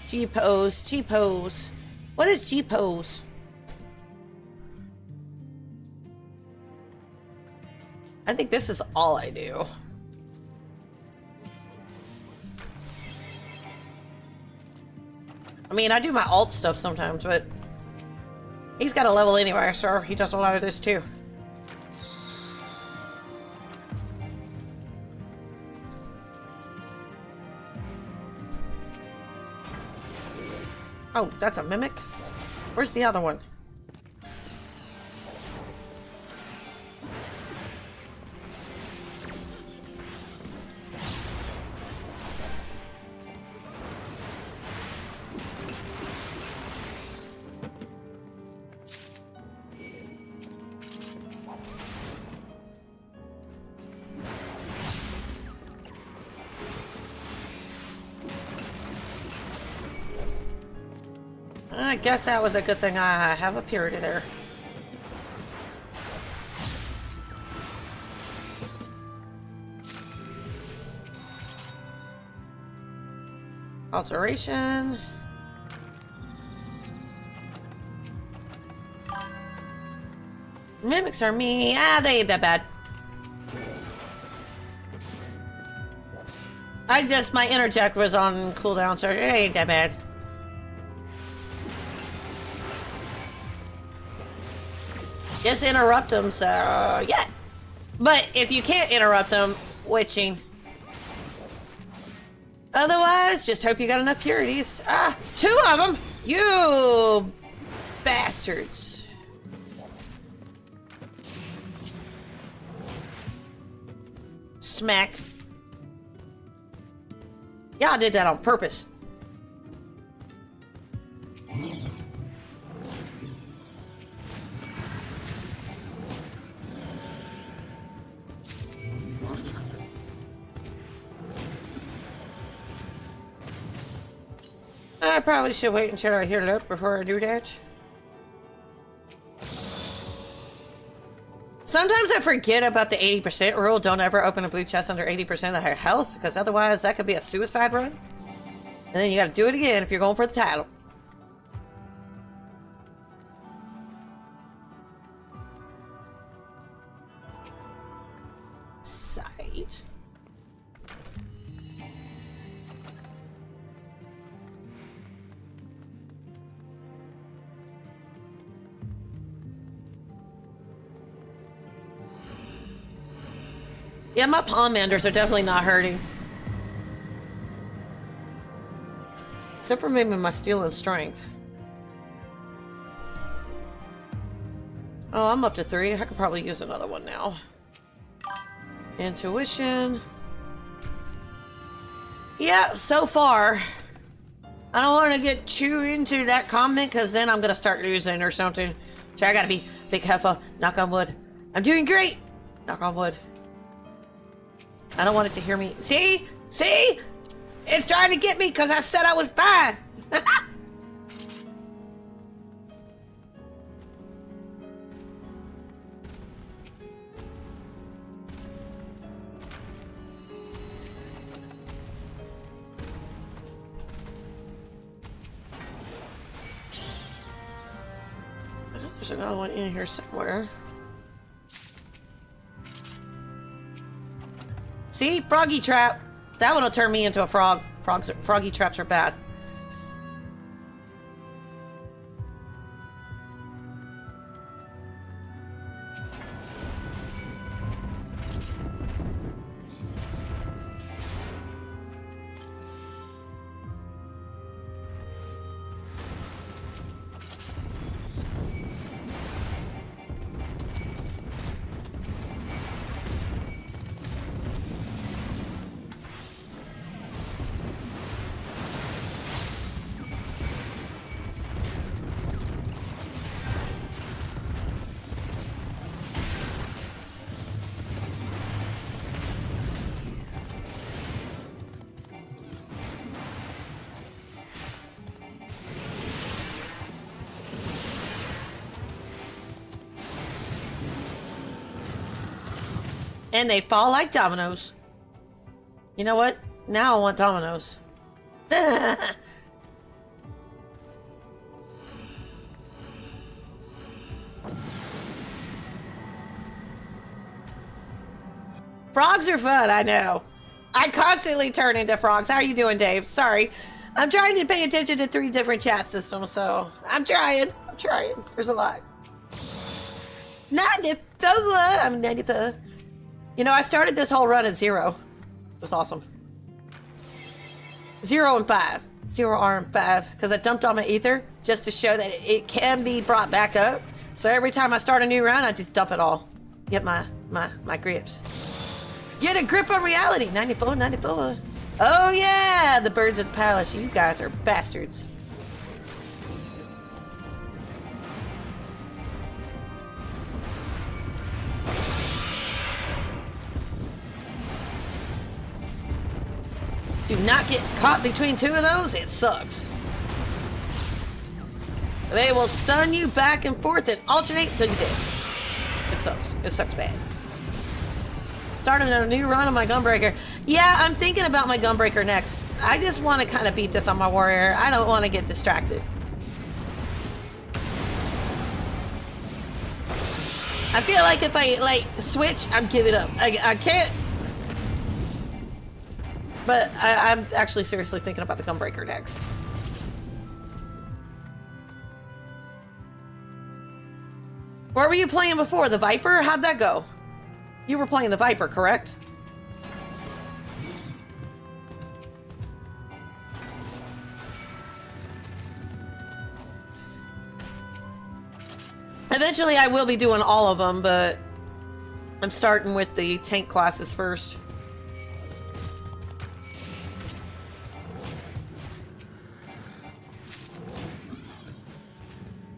G-pose, G-pose. What is G-pose? I think this is all I do. I mean, I do my alt stuff sometimes, but he's got a level anyway, so he does a lot of this too. Oh, that's a mimic? Where's the other one? I guess that was a good thing I have a purity there. Alteration. Mimics are me. Ah, they ain't that bad. My interject was on cooldown, so it ain't that bad. Just interrupt them, so yeah. But if you can't interrupt them, witching. Otherwise, just hope you got enough purities. Ah, 2 of them! You bastards. Smack. Yeah, I did that on purpose. I probably should wait until I heal up before I do that. Sometimes I forget about the 80% rule. Don't ever open a blue chest under 80% of her health, because otherwise that could be a suicide run. And then you gotta do it again if you're going for the title. Sight. Yeah, my palm manders are definitely not hurting. Except for maybe my steel and strength. Oh, I'm up to 3. I could probably use another one now. Intuition. Yeah, so far. I don't want to get too into that comment because then I'm going to start losing or something. So I got to be careful. Knock on wood. I'm doing great. Knock on wood. I don't want it to hear me. See? See? It's trying to get me because I said I was bad. I know there's another one in here somewhere. See? Froggy trap. That one will turn me into a frog. Froggy traps are bad. And they fall like dominoes. You know what? Now I want dominoes. Frogs are fun, I know. I constantly turn into frogs. How are you doing, Dave? Sorry. I'm trying to pay attention to 3 different chat systems, so I'm trying. There's a lot. 94. I'm 94. You know, I started this whole run at 0. It was awesome. 0 and 5. 0 R and 5. Because I dumped all my ether just to show that it can be brought back up. So every time I start a new run, I just dump it all. Get my grips. Get a grip on reality. 94, 94. Oh yeah, the birds of the palace. You guys are bastards. Do not get caught between 2 of those. It sucks. They will stun you back and forth and alternate until you're dead. It sucks. It sucks bad. Starting a new run on my Gunbreaker. Yeah, I'm thinking about my Gunbreaker next. I just want to kind of beat this on my warrior. I don't want to get distracted. I feel like if I switch, I'm giving up. I can't. But I'm actually seriously thinking about the Gunbreaker next. What were you playing before? The Viper? How'd that go? You were playing the Viper, correct? Eventually I will be doing all of them, but I'm starting with the tank classes first.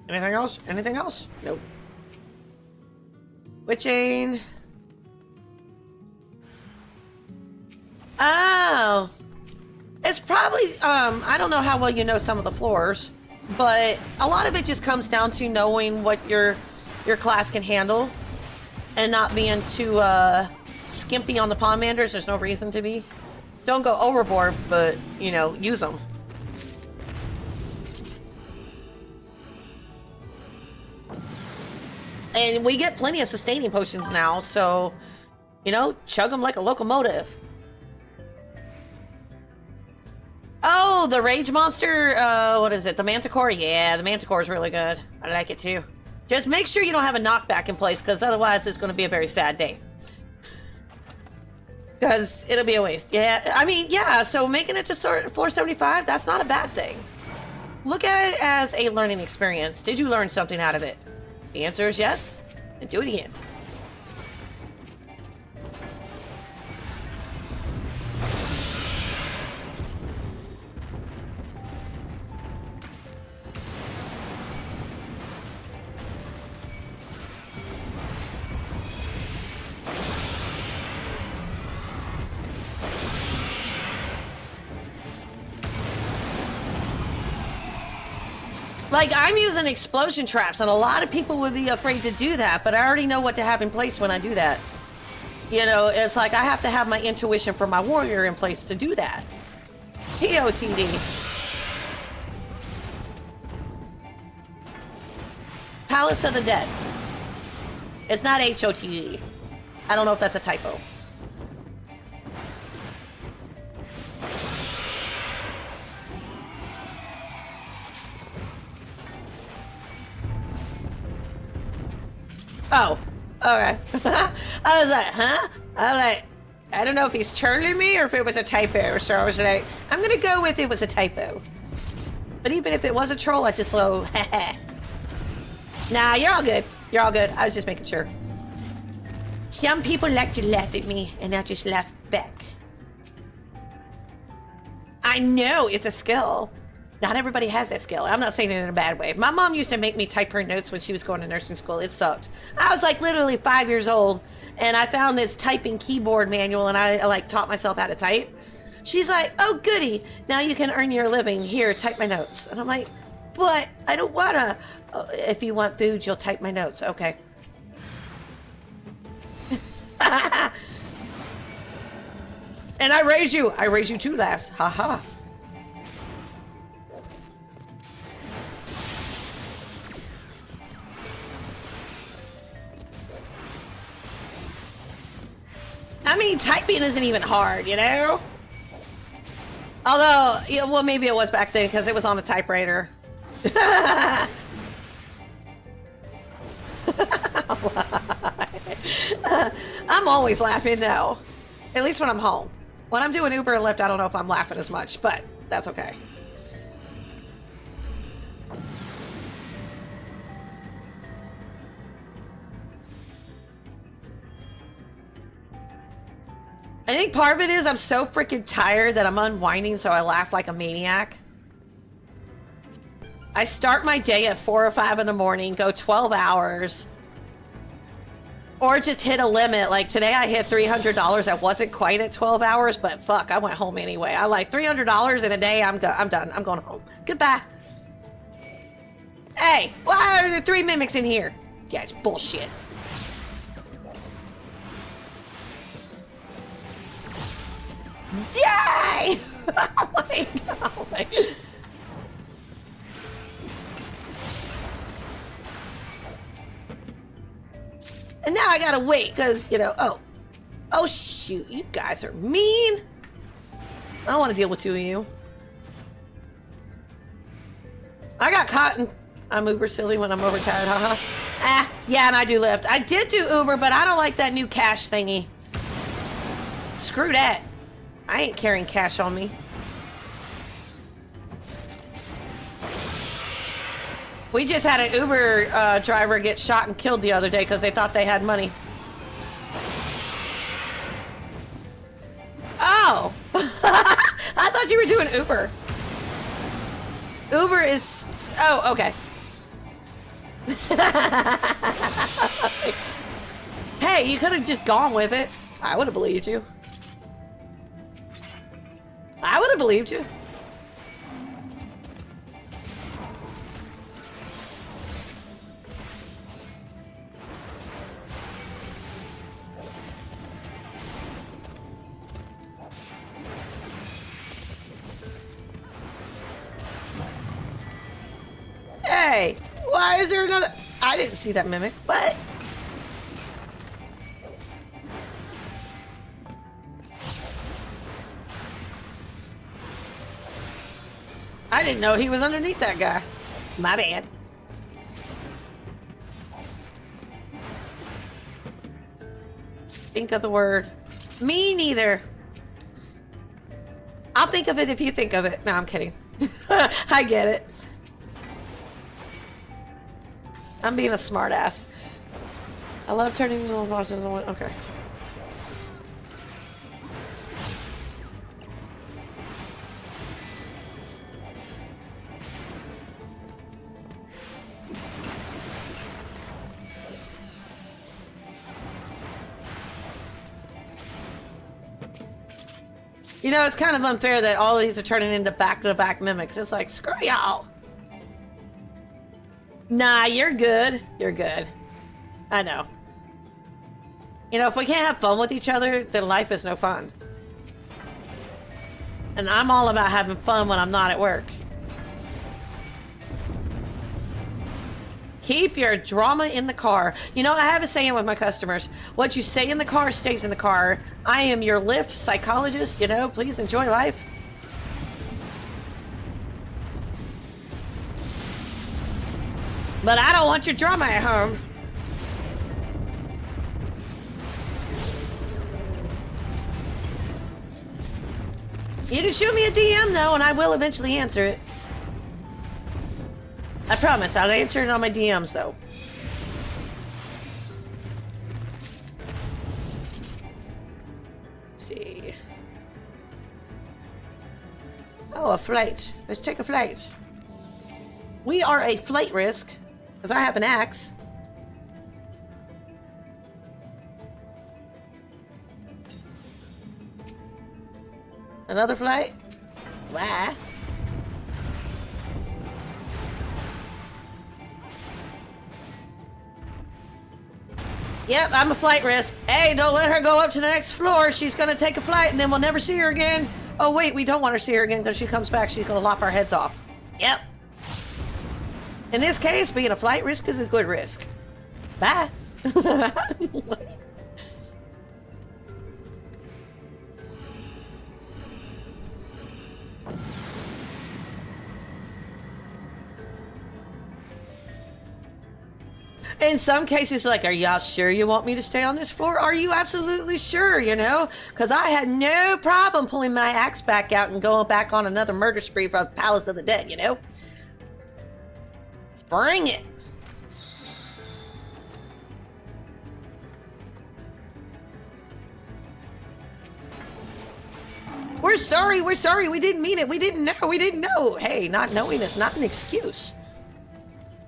Anything else? Anything else? Nope. Witching. Oh. It's probably, I don't know how well you know some of the floors, but a lot of it just comes down to knowing what your class can handle and not being too skimpy on the Pomanders. There's no reason to be. Don't go overboard, but, you know, use them. And we get plenty of sustaining potions now, so, you know, chug them like a locomotive. Oh, the rage monster, what is it? The Manticore? Yeah, the Manticore is really good. I like it too. Just make sure you don't have a knockback in place, because otherwise it's going to be a very sad day. Because it'll be a waste. Yeah, I mean, yeah, so making it to 475, that's not a bad thing. Look at it as a learning experience. Did you learn something out of it? The answer is yes, and do it again. Like, I'm using explosion traps, and a lot of people would be afraid to do that, but I already know what to have in place when I do that. You know, it's like I have to have my intuition for my warrior in place to do that. POTD. Palace of the Dead. It's not HOTD. I don't know if that's a typo. Oh, okay. I was like, huh? I was like, I don't know if he's trolling me or if it was a typo. So I was like, I'm gonna go with it was a typo. But even if it was a troll, I just slow. Nah, you're all good. You're all good. I was just making sure. Some people like to laugh at me, and I just laugh back. I know it's a skill. Not everybody has that skill. I'm not saying it in a bad way. My mom used to make me type her notes when she was going to nursing school. It sucked. I was like literally 5 years old, and I found this typing keyboard manual, and I like taught myself how to type. She's like, oh goody, now you can earn your living. Here, type my notes. And I'm like, but I don't wanna. If you want food, you'll type my notes. Okay. And I raise you. I raise you 2 laughs. Haha. I mean, typing isn't even hard, you know? Although, yeah, well, maybe it was back then because it was on a typewriter. I'm always laughing, though. At least when I'm home. When I'm doing Uber and Lyft, I don't know if I'm laughing as much, but that's okay. I think part of it is I'm so freaking tired that I'm unwinding, so I laugh like a maniac. I start my day at 4 or 5 in the morning, go 12 hours, or just hit a limit. Like today I hit $300. I wasn't quite at 12 hours, but fuck, I went home anyway. I like $300 in a day. I'm done. I'm going home. Goodbye. Hey, why are there 3 mimics in here? Yeah, it's bullshit. Yay! Oh my god! And now I gotta wait, because, you know, oh shoot, you guys are mean. I don't want to deal with 2 of you. I got caught and I'm uber silly when I'm overtired, haha. Ah, yeah, and I do Lyft. I did do Uber, but I don't like that new cash thingy. Screw that. I ain't carrying cash on me. We just had an Uber driver get shot and killed the other day because they thought they had money. Oh! I thought you were doing Uber. Uber is... Oh, okay. Hey, you could have just gone with it. I would have believed you. I would have believed you. Hey, why is there another? I didn't see that mimic. What? I didn't know he was underneath that guy. My bad. Think of the word. Me neither. I'll think of it if you think of it. No, I'm kidding. I get it. I'm being a smart ass. I love turning the little boss into one. Okay. You know, it's kind of unfair that all of these are turning into back-to-back mimics. It's like, screw y'all. Nah, you're good. You're good. I know. You know, if we can't have fun with each other, then life is no fun. And I'm all about having fun when I'm not at work. Keep your drama in the car. You know, I have a saying with my customers. What you say in the car stays in the car. I am your Lyft psychologist, you know, please enjoy life. But I don't want your drama at home. You can shoot me a DM though, and I will eventually answer it. I promise, I'll answer it on my DMs though. Let's see. Oh, a flight. Let's take a flight. We are a flight risk, because I have an axe. Another flight? Why? Yep, I'm a flight risk. Hey, don't let her go up to the next floor. She's gonna take a flight and then we'll never see her again. Oh wait, we don't want her to see her again because she comes back, she's gonna lop our heads off. Yep. In this case, being a flight risk is a good risk. Bye. In some cases, like, are y'all sure you want me to stay on this floor? Are you absolutely sure, you know? Because I had no problem pulling my axe back out and going back on another murder spree for the Palace of the Dead, you know? Bring it. We're sorry, we didn't mean it, we didn't know. Hey, not knowing is not an excuse.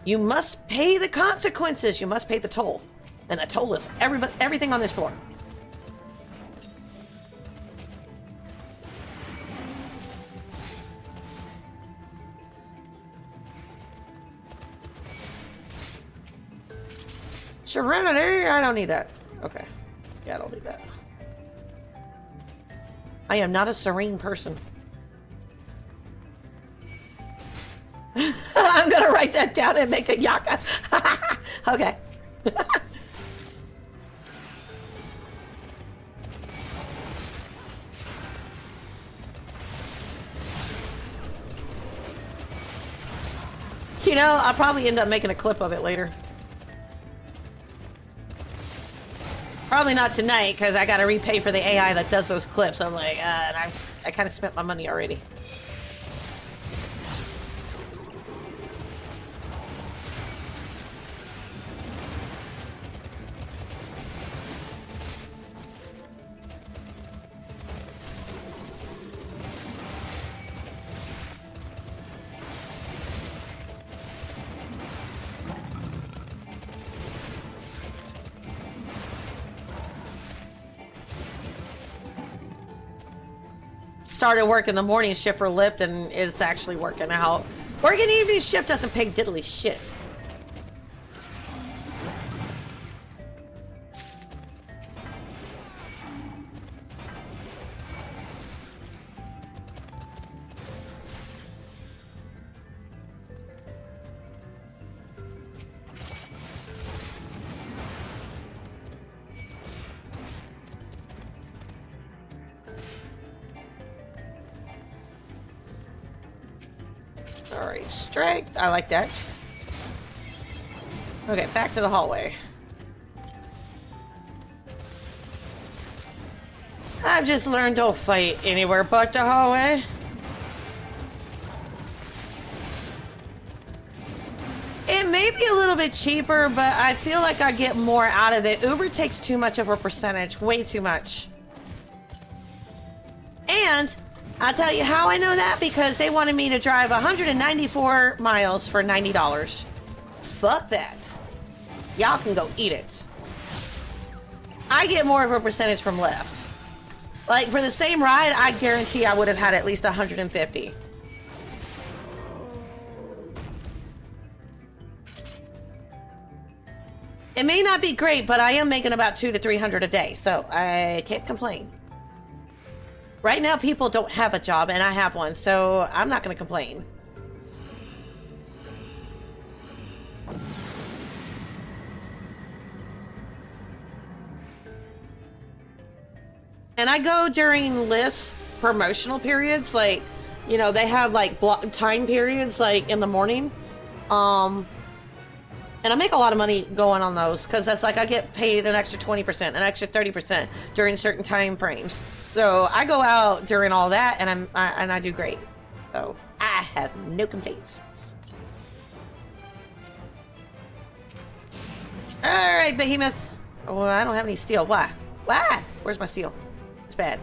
You must pay the consequences. You must pay the toll. And the toll is everything on this floor. Serenity? I don't need that. Okay. Yeah, I don't need that. I am not a serene person. I'm gonna write that down and make a yaka. Okay. You know, I'll probably end up making a clip of it later. Probably not tonight, because I gotta repay for the AI that does those clips. I'm like, and I kind of spent my money already. started working the morning shift for Lyft, and it's actually working out. Working evening shift doesn't pay diddly shit. Alright, strength. I like that. Okay, back to the hallway. I've just learned don't fight anywhere but the hallway. It may be a little bit cheaper, but I feel like I get more out of it. Uber takes too much of a percentage, way too much. And I'll tell you how I know that, because they wanted me to drive 194 miles for $90. Fuck that. Y'all can go eat it. I get more of a percentage from Lyft. Like, for the same ride, I guarantee I would have had at least 150. It may not be great, but I am making about $200 to $300 a day, so I can't complain. Right now, people don't have a job, and I have one, so I'm not going to complain. And I go during Lyft's promotional periods, like, you know, they have, like, time periods, like, in the morning. And I make a lot of money going on those, because that's like I get paid an extra 20%, an extra 30% during certain time frames. So I go out during all that, and I do great. So I have no complaints. All right, Behemoth. Oh, I don't have any steel. Why? Why? Where's my steel? It's bad.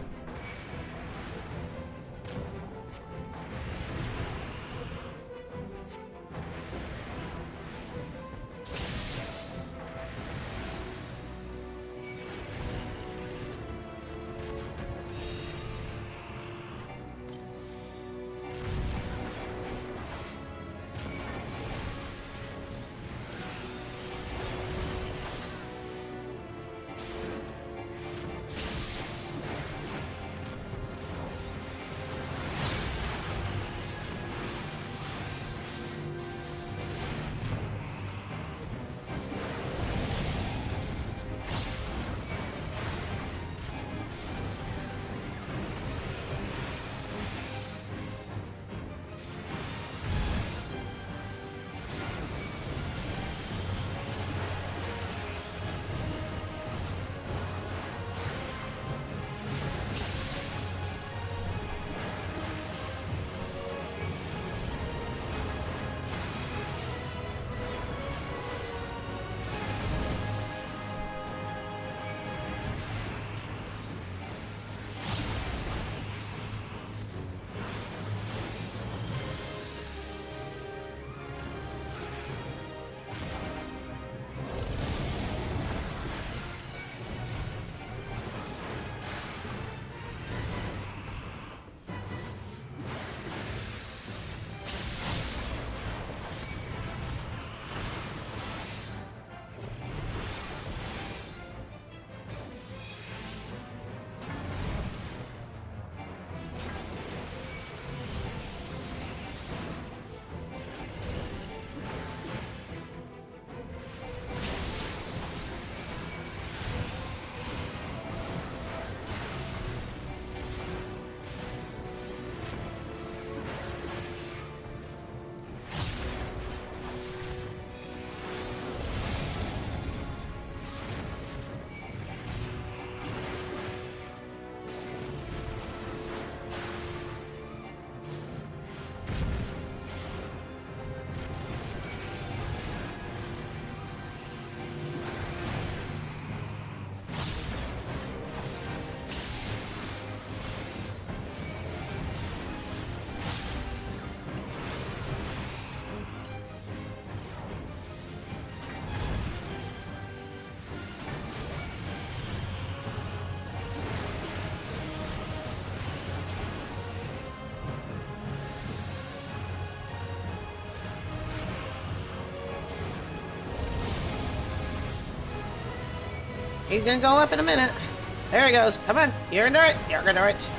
He's gonna go up in a minute. There he goes. Come on. You're gonna do it. You're gonna do it.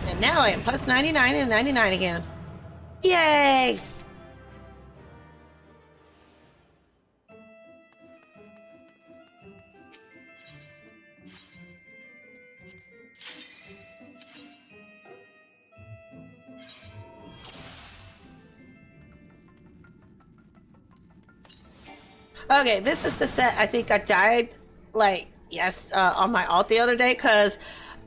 And now I am plus 99 and 99 again. Yay! Okay, this is the set I think I died, like, on my alt the other day, because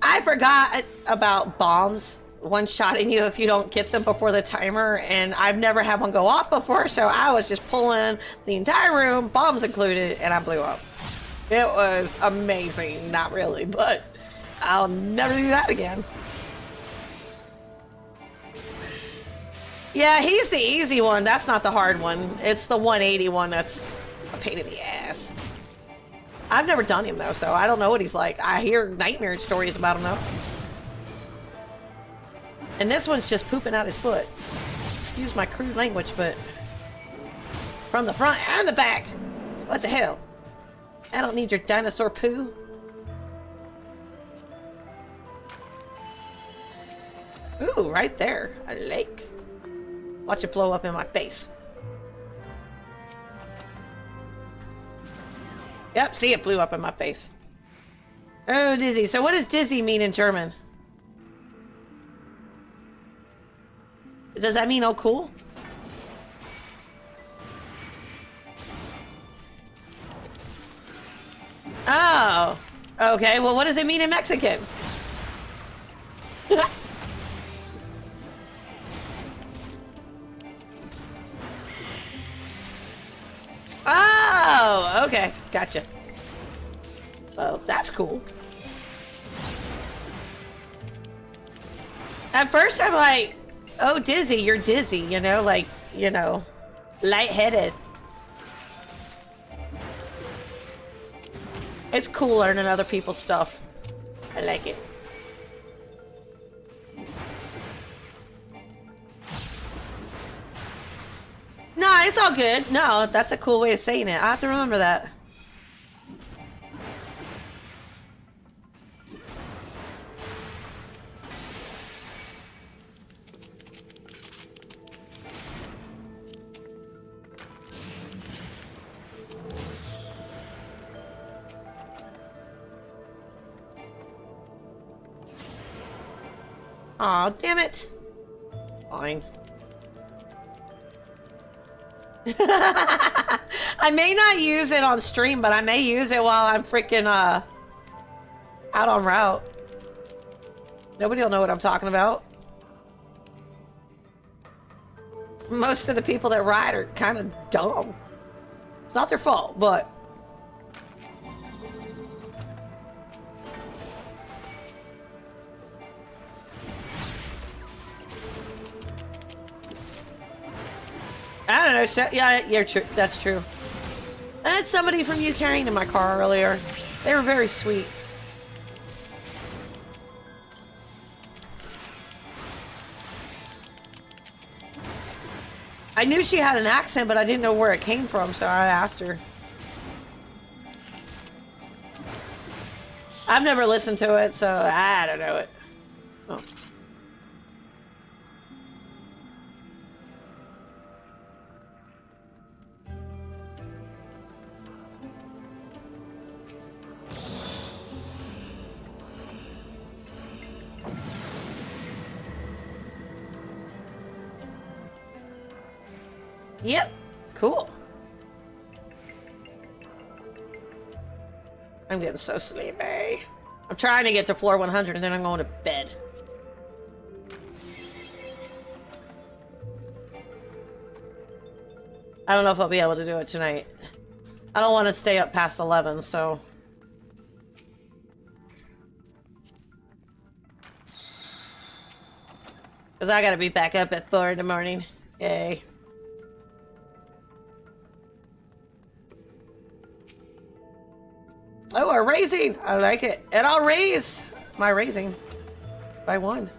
I forgot about bombs one-shotting you if you don't get them before the timer, and I've never had one go off before, so I was just pulling the entire room, bombs included, and I blew up. It was amazing. Not really, but I'll never do that again. Yeah, he's the easy one. That's not the hard one. It's the 180 one that's a pain in the ass. I've never done him though, so I don't know what he's like. I hear nightmare stories about him though. And this one's just pooping out his foot. Excuse my crude language, but from the front and the back. What the hell? I don't need your dinosaur poo. Ooh, right there. A lake. Watch it blow up in my face. Yep, see, it blew up in my face. Oh, dizzy. So what does dizzy mean in German? Does that mean oh cool? Oh. Okay, well what does it mean in Mexican? Oh, okay, gotcha. Well, that's cool. At first I'm like, oh, dizzy, you're dizzy, you know, like, you know, lightheaded. It's cool learning other people's stuff. I like it. No, it's all good. No, that's a cool way of saying it. I have to remember that. Aw, damn it. Fine. I may not use it on stream, but I may use it while I'm freaking out on route. Nobody will know what I'm talking about. Most of the people that ride are kind of dumb. It's not their fault, but I don't know. So, yeah, you're true. That's true. I had somebody from you carrying in my car earlier. They were very sweet. I knew she had an accent, but I didn't know where it came from, so I asked her. I've never listened to it, so I don't know it. Oh. Yep, cool. I'm getting so sleepy. I'm trying to get to floor 100 and then I'm going to bed. I don't know if I'll be able to do it tonight. I don't want to stay up past 11, so... Because I gotta be back up at 4 in the morning. Yay. Oh, a raising! I like it. And I'll raise my raising by 1.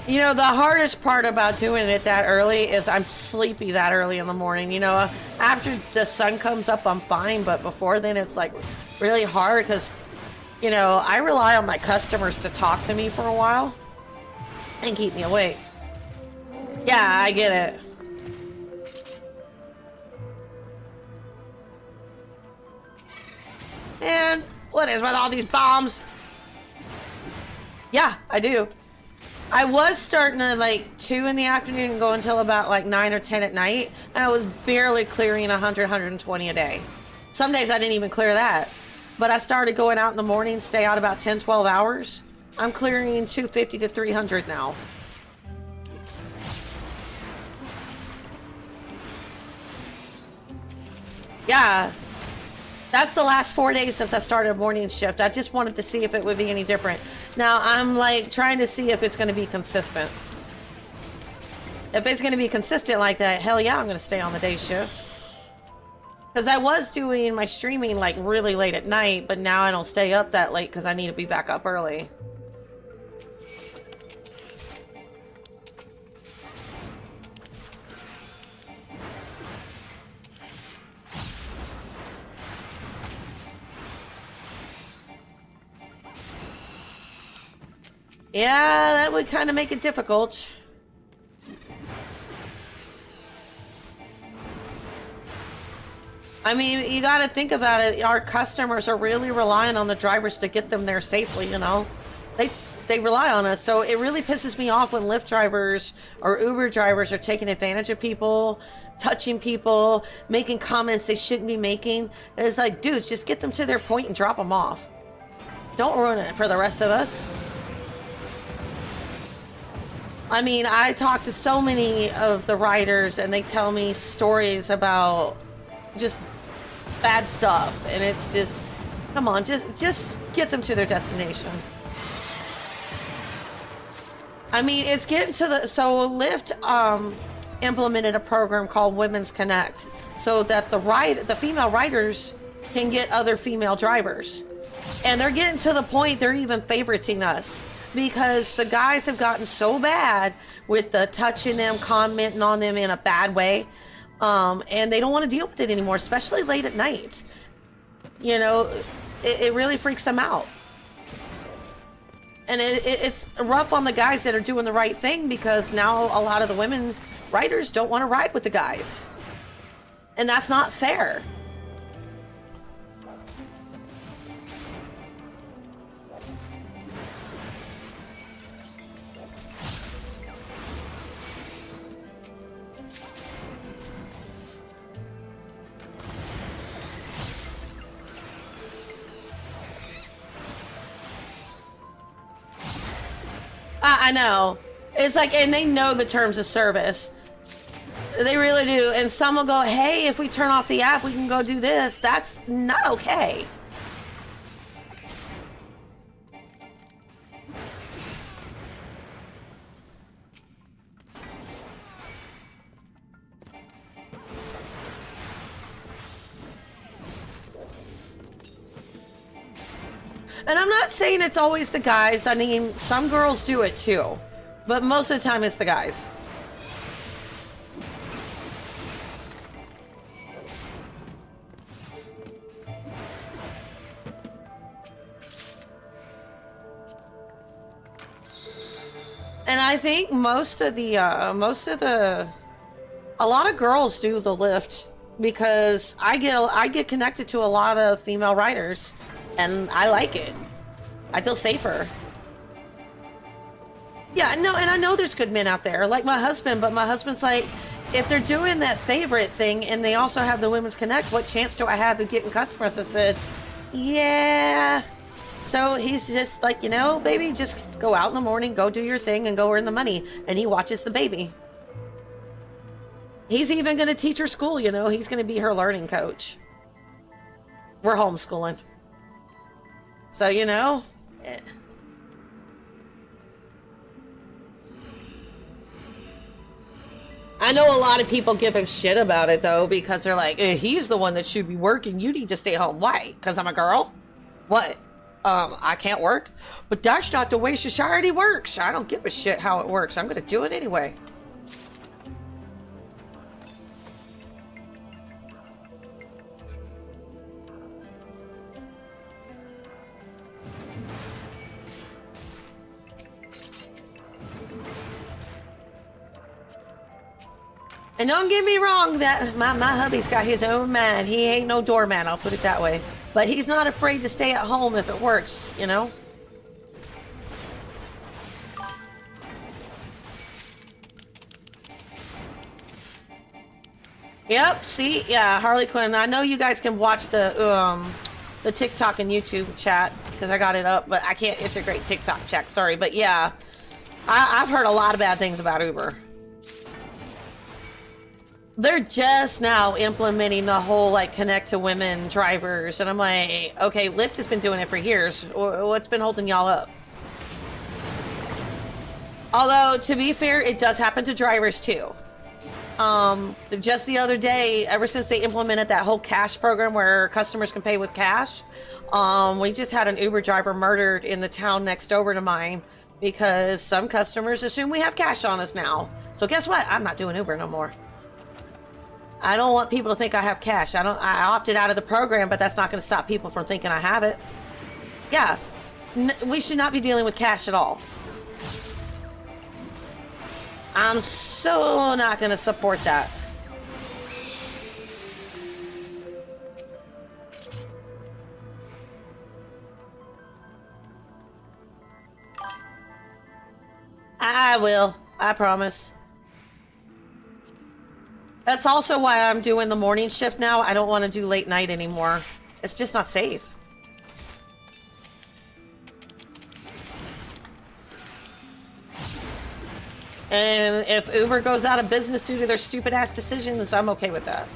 You know, the hardest part about doing it that early is I'm sleepy that early in the morning. You know, after the sun comes up, I'm fine, but before then it's like really hard because, you know, I rely on my customers to talk to me for a while and keep me awake. Yeah, I get it. And what is with all these bombs? Yeah, I do. I was starting at like 2 in the afternoon and go until about like 9 or 10 at night, and I was barely clearing 100, 120 a day. Some days I didn't even clear that. But I started going out in the morning, stay out about 10, 12 hours. I'm clearing 250 to 300 now. Yeah. That's the last 4 days since I started a morning shift. I just wanted to see if it would be any different. Now I'm like trying to see if it's going to be consistent. If it's going to be consistent like that, hell yeah, I'm going to stay on the day shift. Because I was doing my streaming like really late at night, but now I don't stay up that late because I need to be back up early. Yeah, that would kind of make it difficult. I mean, you got to think about it. Our customers are really relying on the drivers to get them there safely, you know. They rely on us. So it really pisses me off when Lyft drivers or Uber drivers are taking advantage of people, touching people, making comments they shouldn't be making. It's like, dudes, just get them to their point and drop them off. Don't ruin it for the rest of us. I mean, I talk to so many of the riders and they tell me stories about just bad stuff, and it's just, come on, just get them to their destination. I mean, it's getting to the, so Lyft implemented a program called Women's Connect so that the female riders can get other female drivers. And they're getting to the point they're even favoriting us because the guys have gotten so bad with the touching them, commenting on them in a bad way, and they don't want to deal with it anymore, especially late at night. You know, it really freaks them out. And it's rough on the guys that are doing the right thing because now a lot of the women riders don't want to ride with the guys. And that's not fair. I know. It's like, and they know the terms of service. They really do. And some will go, hey, if we turn off the app, we can go do this. That's not okay. And I'm not saying it's always the guys. I mean, some girls do it too. But most of the time it's the guys. And I think most of the a lot of girls do the lift because I get connected to a lot of female writers, and I like it. I feel safer. Yeah, no, and I know there's good men out there, like my husband, but my husband's like, if they're doing that favorite thing and they also have the Women's Connect, what chance do I have of getting customers? I said, yeah. So he's just like, you know, baby, just go out in the morning, go do your thing, and go earn the money. And he watches the baby. He's even going to teach her school, you know. He's going to be her learning coach. We're homeschooling. So, you know. I know a lot of people give him shit about it, though, because they're like, he's the one that should be working. You need to stay home. Why? Because I'm a girl? What? I can't work? But that's not the way society works. I don't give a shit how it works. I'm going to do it anyway. And don't get me wrong, that my hubby's got his own mind. He ain't no doormat, I'll put it that way. But he's not afraid to stay at home if it works, you know? Yep, see? Yeah, Harley Quinn. I know you guys can watch the TikTok and YouTube chat, because I got it up, but I can't integrate TikTok chat, sorry. But yeah, I've heard a lot of bad things about Uber. They're just now implementing the whole, like, connect to women drivers. And I'm like, okay, Lyft has been doing it for years. What's been holding y'all up? Although, to be fair, it does happen to drivers, too. Just the other day, ever since they implemented that whole cash program where customers can pay with cash, we just had an Uber driver murdered in the town next over to mine because some customers assume we have cash on us now. So guess what? I'm not doing Uber no more. I don't want people to think I have cash. I opted out of the program, but that's not going to stop people from thinking I have it. Yeah, we should not be dealing with cash at all. I'm so not going to support that. I will. I promise. That's also why I'm doing the morning shift now. I don't want to do late night anymore. It's just not safe. And if Uber goes out of business due to their stupid ass decisions, I'm okay with that.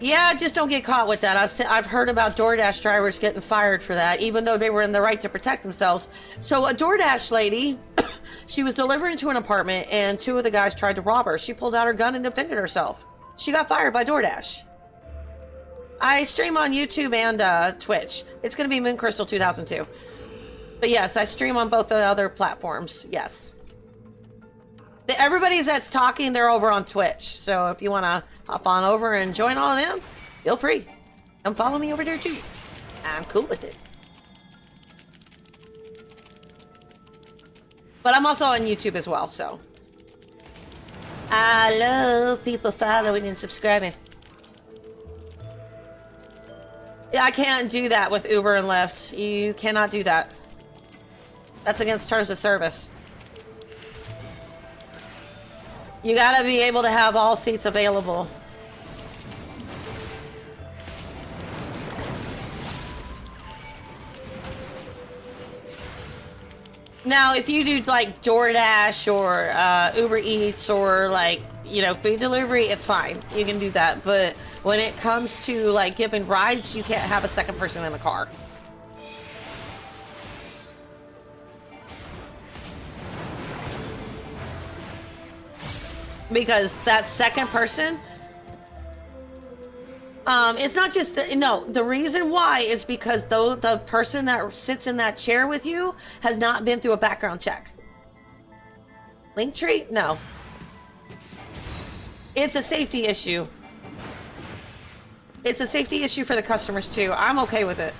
Yeah, just don't get caught with that. I've heard about DoorDash drivers getting fired for that, even though they were in the right to protect themselves. So a DoorDash lady, she was delivering to an apartment, and two of the guys tried to rob her. She pulled out her gun and defended herself. She got fired by DoorDash. I stream on YouTube and Twitch. It's going to be Moon Crystal 2002. But yes, I stream on both the other platforms. Yes. Everybody that's talking, they're over on Twitch. So if you want to hop on over and join all of them, feel free. Come follow me over there too. I'm cool with it. But I'm also on YouTube as well, so. I love people following and subscribing. Yeah, I can't do that with Uber and Lyft. You cannot do that. That's against terms of service. You gotta be able to have all seats available. Now, if you do like DoorDash or Uber Eats or like, you know, food delivery, it's fine. You can do that. But when it comes to like giving rides, you can't have a second person in the car. Because that second person, it's not just, the reason why is because the person that sits in that chair with you has not been through a background check. Linktree? No. It's a safety issue. It's a safety issue for the customers too. I'm okay with it.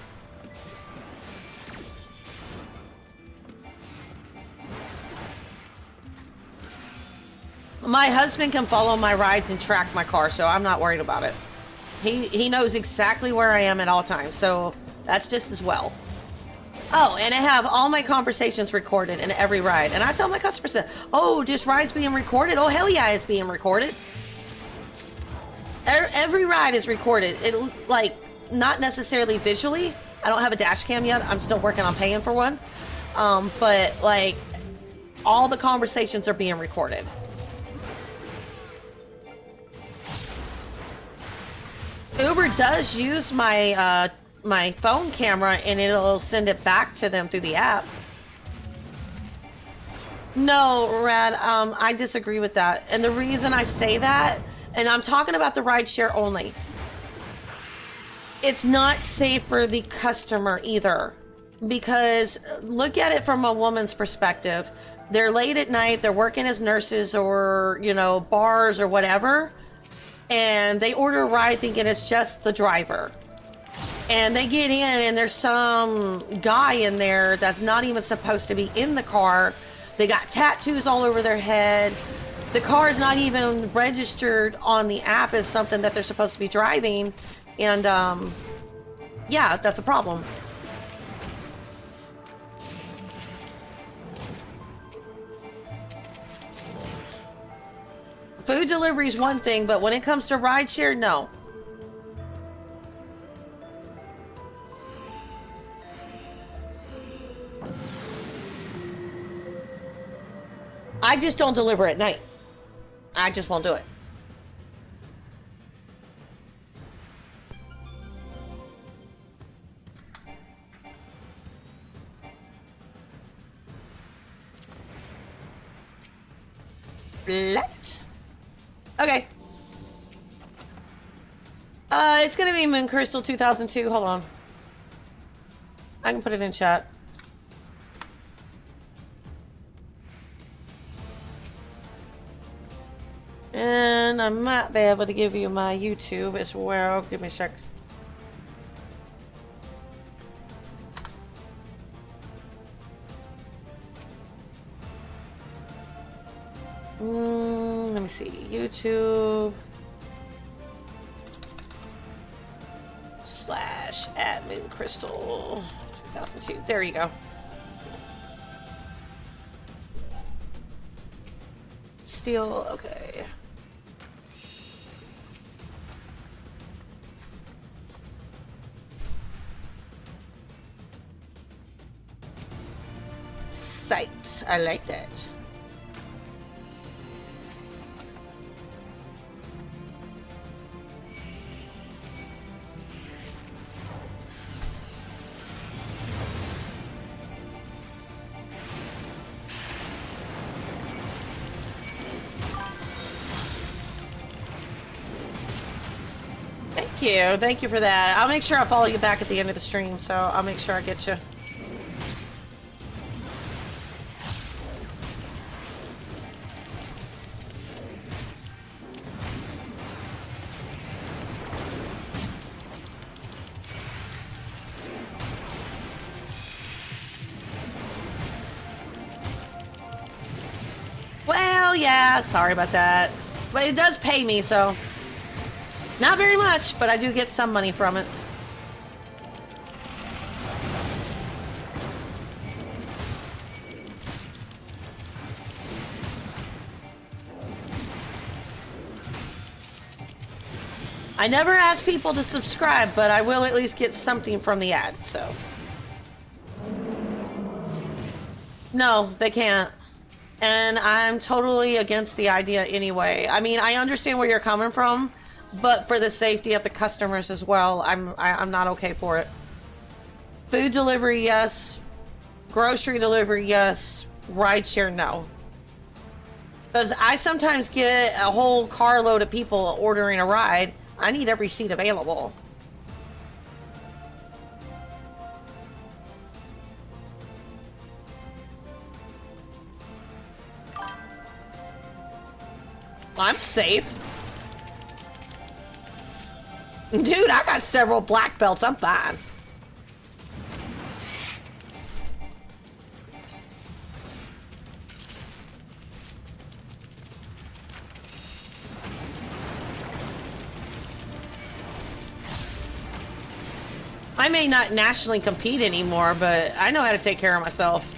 My husband can follow my rides and track my car, so I'm not worried about it. He knows exactly where I am at all times, so that's just as well. Oh, and I have all my conversations recorded in every ride. And I tell my customers that, oh, this ride's being recorded? Oh, hell yeah, it's being recorded. Every ride is recorded. It, like, not necessarily visually. I don't have a dash cam yet. I'm still working on paying for one. But, like, all the conversations are being recorded. Uber does use my, my phone camera, and it'll send it back to them through the app. No, Rad, I disagree with that. And the reason I say that, and I'm talking about the rideshare only, it's not safe for the customer either. Because look at it from a woman's perspective. They're late at night, they're working as nurses or, you know, bars or whatever, and they order a ride thinking it's just the driver. And they get in and there's some guy in there that's not even supposed to be in the car. They got tattoos all over their head. The car is not even registered on the app as something that they're supposed to be driving. And yeah, that's a problem. Food delivery is one thing, but when it comes to rideshare, no. I just don't deliver at night. I just won't do it. Let. Okay. It's gonna be Moon Crystal 2002. Hold on. I can put it in chat. And I might be able to give you my YouTube as well. Give me a sec. Let me see. YouTube / Moon Crystal 2002. There you go. Steel. Okay. Sight. I like that. Thank you for that. I'll make sure I follow you back at the end of the stream, so I'll make sure I get you. Well, yeah, sorry about that. But it does pay me, so... Not very much, but I do get some money from it. I never ask people to subscribe, but I will at least get something from the ad, so. No, they can't. And I'm totally against the idea anyway. I mean, I understand where you're coming from, but for the safety of the customers as well, I'm not okay for it. Food delivery, yes. Grocery delivery, yes. Rideshare, no. Because I sometimes get a whole carload of people ordering a ride. I need every seat available. I'm safe. Dude, I got several black belts. I'm fine. I may not nationally compete anymore, but I know how to take care of myself.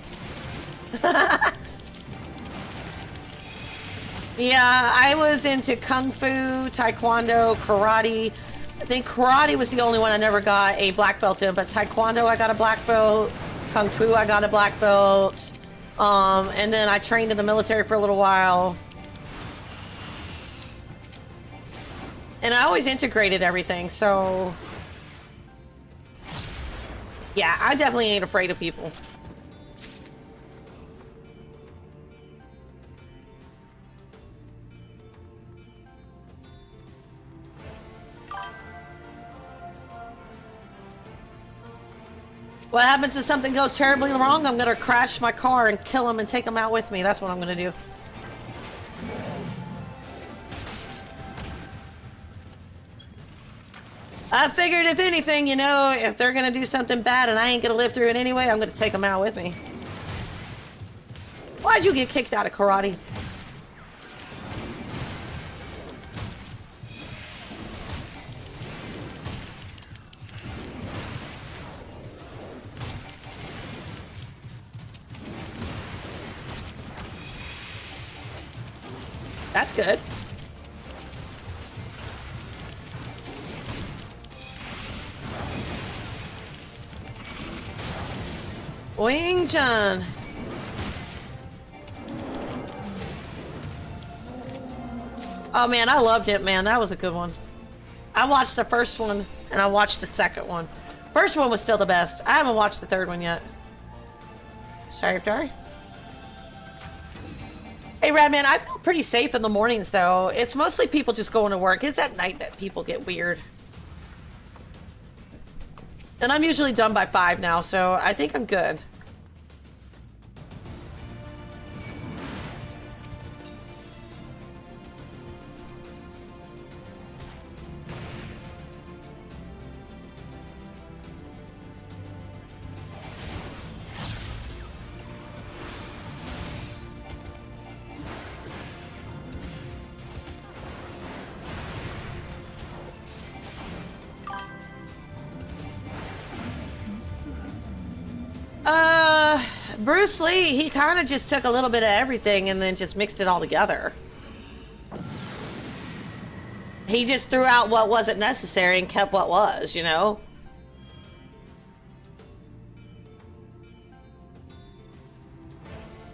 Yeah, I was into Kung Fu, Taekwondo, Karate. I think Karate was the only one I never got a black belt in, but Taekwondo I got a black belt. Kung Fu I got a black belt. And then I trained in the military for a little while. And I always integrated everything, so... Yeah, I definitely ain't afraid of people. What happens if something goes terribly wrong? I'm gonna crash my car and kill him and take him out with me. That's what I'm gonna do. I figured if anything, you know, if they're gonna do something bad and I ain't gonna live through it anyway, I'm gonna take them out with me. Why'd you get kicked out of karate? That's good. Wing Chun. Oh man, I loved it, man. That was a good one. I watched the first one and I watched the second one. First one was still the best. I haven't watched the third one yet. Sorry, Dari. Hey, Radman, I feel pretty safe in the mornings, though. It's mostly people just going to work. It's at night that people get weird. And I'm usually done by 5 now, so I think I'm good. Bruce Lee, he kind of just took a little bit of everything and then just mixed it all together. He just threw out what wasn't necessary and kept what was, you know?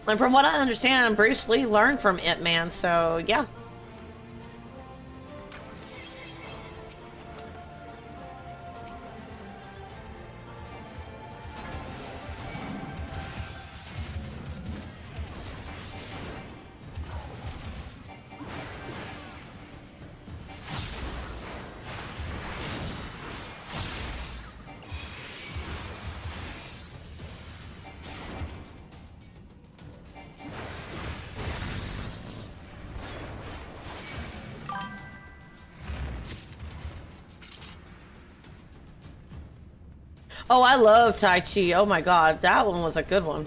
And from what I understand, Bruce Lee learned from Ip Man, so yeah. Oh, I love Tai Chi. Oh my god, that one was a good one.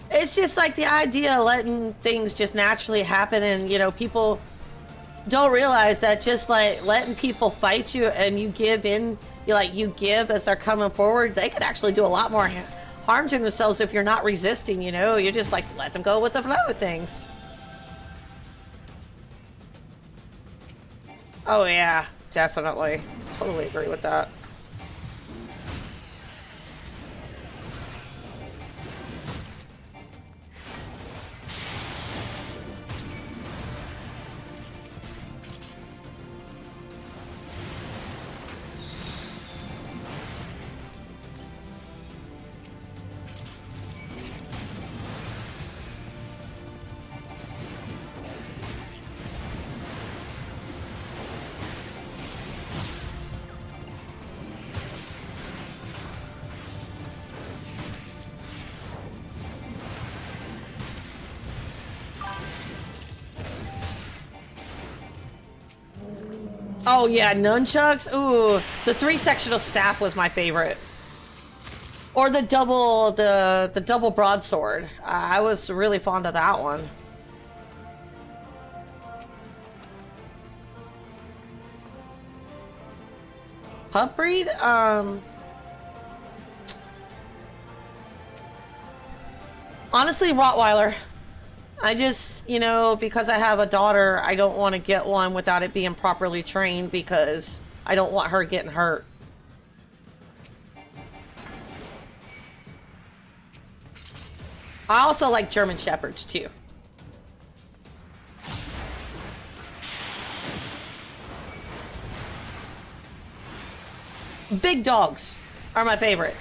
It's just like the idea of letting things just naturally happen, and you know, people don't realize that just like letting people fight you and you give in, you give as they're coming forward, they could actually do a lot more harm to themselves if you're not resisting, you know? You're just like, let them go with the flow of things. Oh yeah, definitely. Totally agree with that. Oh yeah, nunchucks. Ooh, the 3-sectional staff was my favorite. Or the double broadsword. I was really fond of that one. Pup breed? Honestly, Rottweiler. I just, you know, because I have a daughter, I don't want to get one without it being properly trained because I don't want her getting hurt. I also like German Shepherds too. Big dogs are my favorite.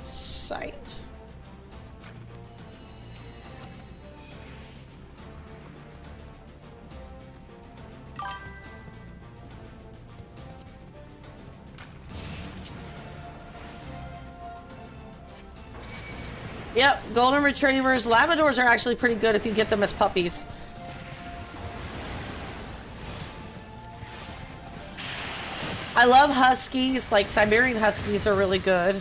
Sight. Yep, golden retrievers. Labradors are actually pretty good if you get them as puppies. I love huskies. Like Siberian huskies are really good.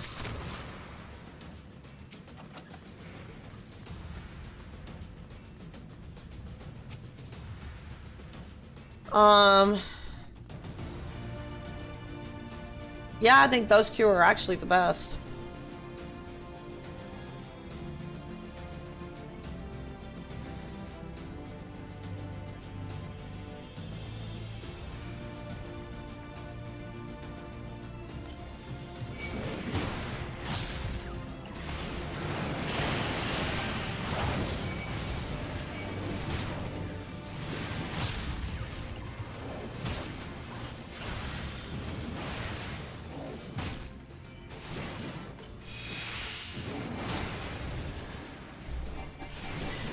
Yeah, I think those two are actually the best.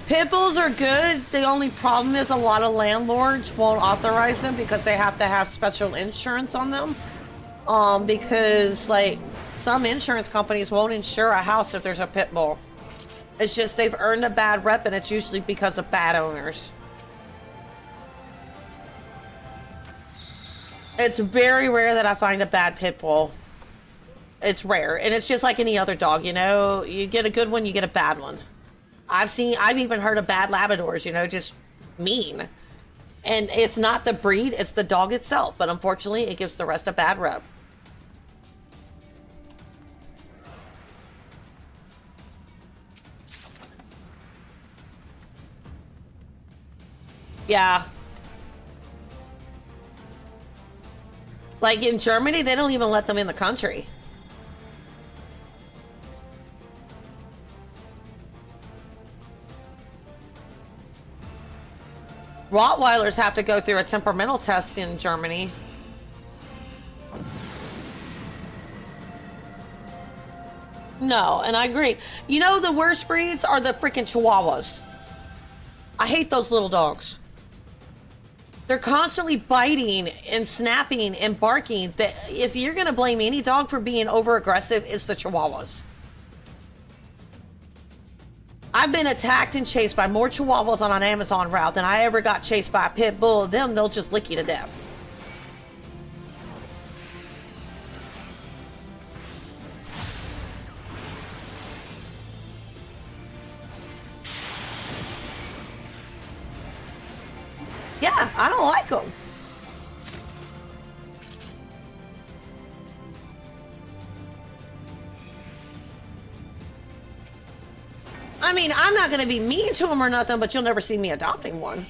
Pit bulls are good. The only problem is a lot of landlords won't authorize them because they have to have special insurance on them. Because like some insurance companies won't insure a house if there's a pit bull. It's just they've earned a bad rep and it's usually because of bad owners. It's very rare that I find a bad pit bull. It's rare. And it's just like any other dog, you know? You get a good one, you get a bad one. I've even heard of bad Labradors, you know, just mean. And it's not the breed, it's the dog itself. But unfortunately, it gives the rest a bad rep. Yeah. Like in Germany, they don't even let them in the country. Rottweilers have to go through a temperamental test in Germany. No, and I agree. You know, the worst breeds are the freaking Chihuahuas. I hate those little dogs. They're constantly biting and snapping and barking. If you're going to blame any dog for being over-aggressive, it's the Chihuahuas. I've been attacked and chased by more Chihuahuas on an Amazon route than I ever got chased by a pit bull. They'll just lick you to death. Yeah, I don't like them. I mean, I'm not going to be mean to them or nothing, but you'll never see me adopting one.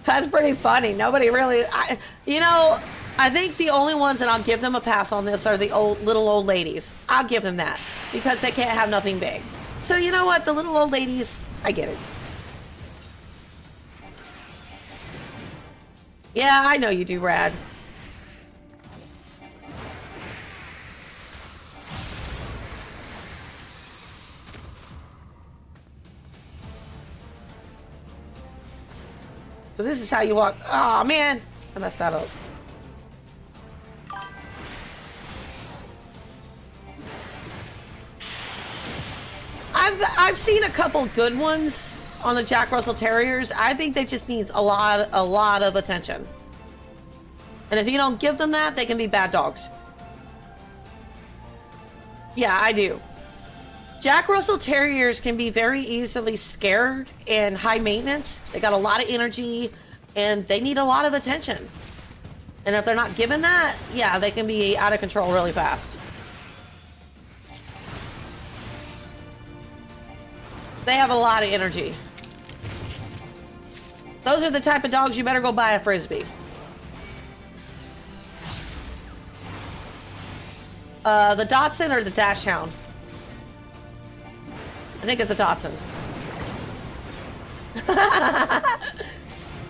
That's pretty funny. Nobody really, you know, I think the only ones that I'll give them a pass on this are the little old ladies. I'll give them that because they can't have nothing big. So you know what? The little old ladies, I get it. Yeah, I know you do, Rad. So this is how you walk. Oh man, I messed that up. I've seen a couple good ones on the Jack Russell Terriers. I think they just needs a lot of attention. And if you don't give them that, they can be bad dogs. Yeah, I do. Jack Russell Terriers can be very easily scared and high maintenance. They got a lot of energy and they need a lot of attention. And if they're not given that, yeah, they can be out of control really fast. They have a lot of energy. Those are the type of dogs you better go buy a Frisbee. The Dachshund or the Dachshund? I think it's a Dachshund.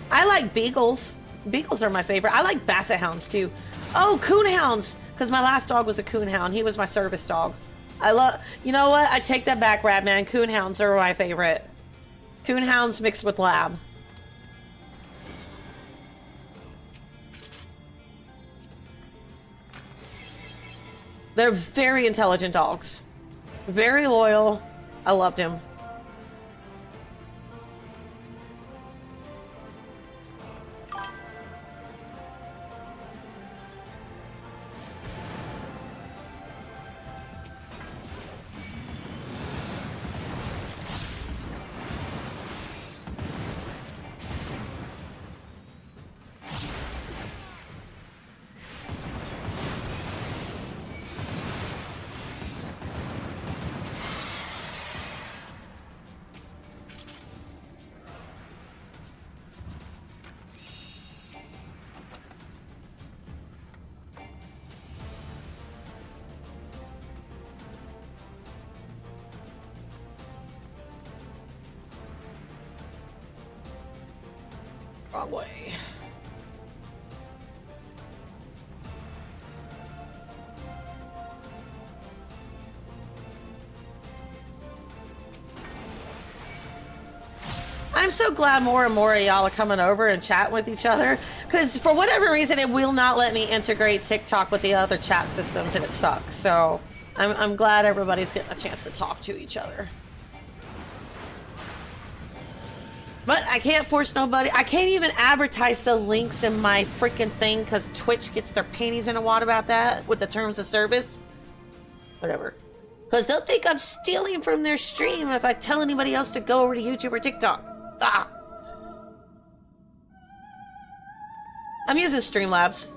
I like Beagles. Beagles are my favorite. I like Basset Hounds too. Oh, Coonhounds! Because my last dog was a Coonhound. He was my service dog. I love, you know what? I take that back, Ratman. Coonhounds are my favorite. Coonhounds mixed with Lab. They're very intelligent dogs. Very loyal. I loved him. Wrong way. I'm so glad more and more of y'all are coming over and chatting with each other, because for whatever reason it will not let me integrate TikTok with the other chat systems and it sucks. So I'm glad everybody's getting a chance to talk to each other. But I can't force nobody. I can't even advertise the links in my freaking thing because Twitch gets their panties in a wad about that with the terms of service. Whatever. Because they'll think I'm stealing from their stream if I tell anybody else to go over to YouTube or TikTok. Ah! I'm using Streamlabs.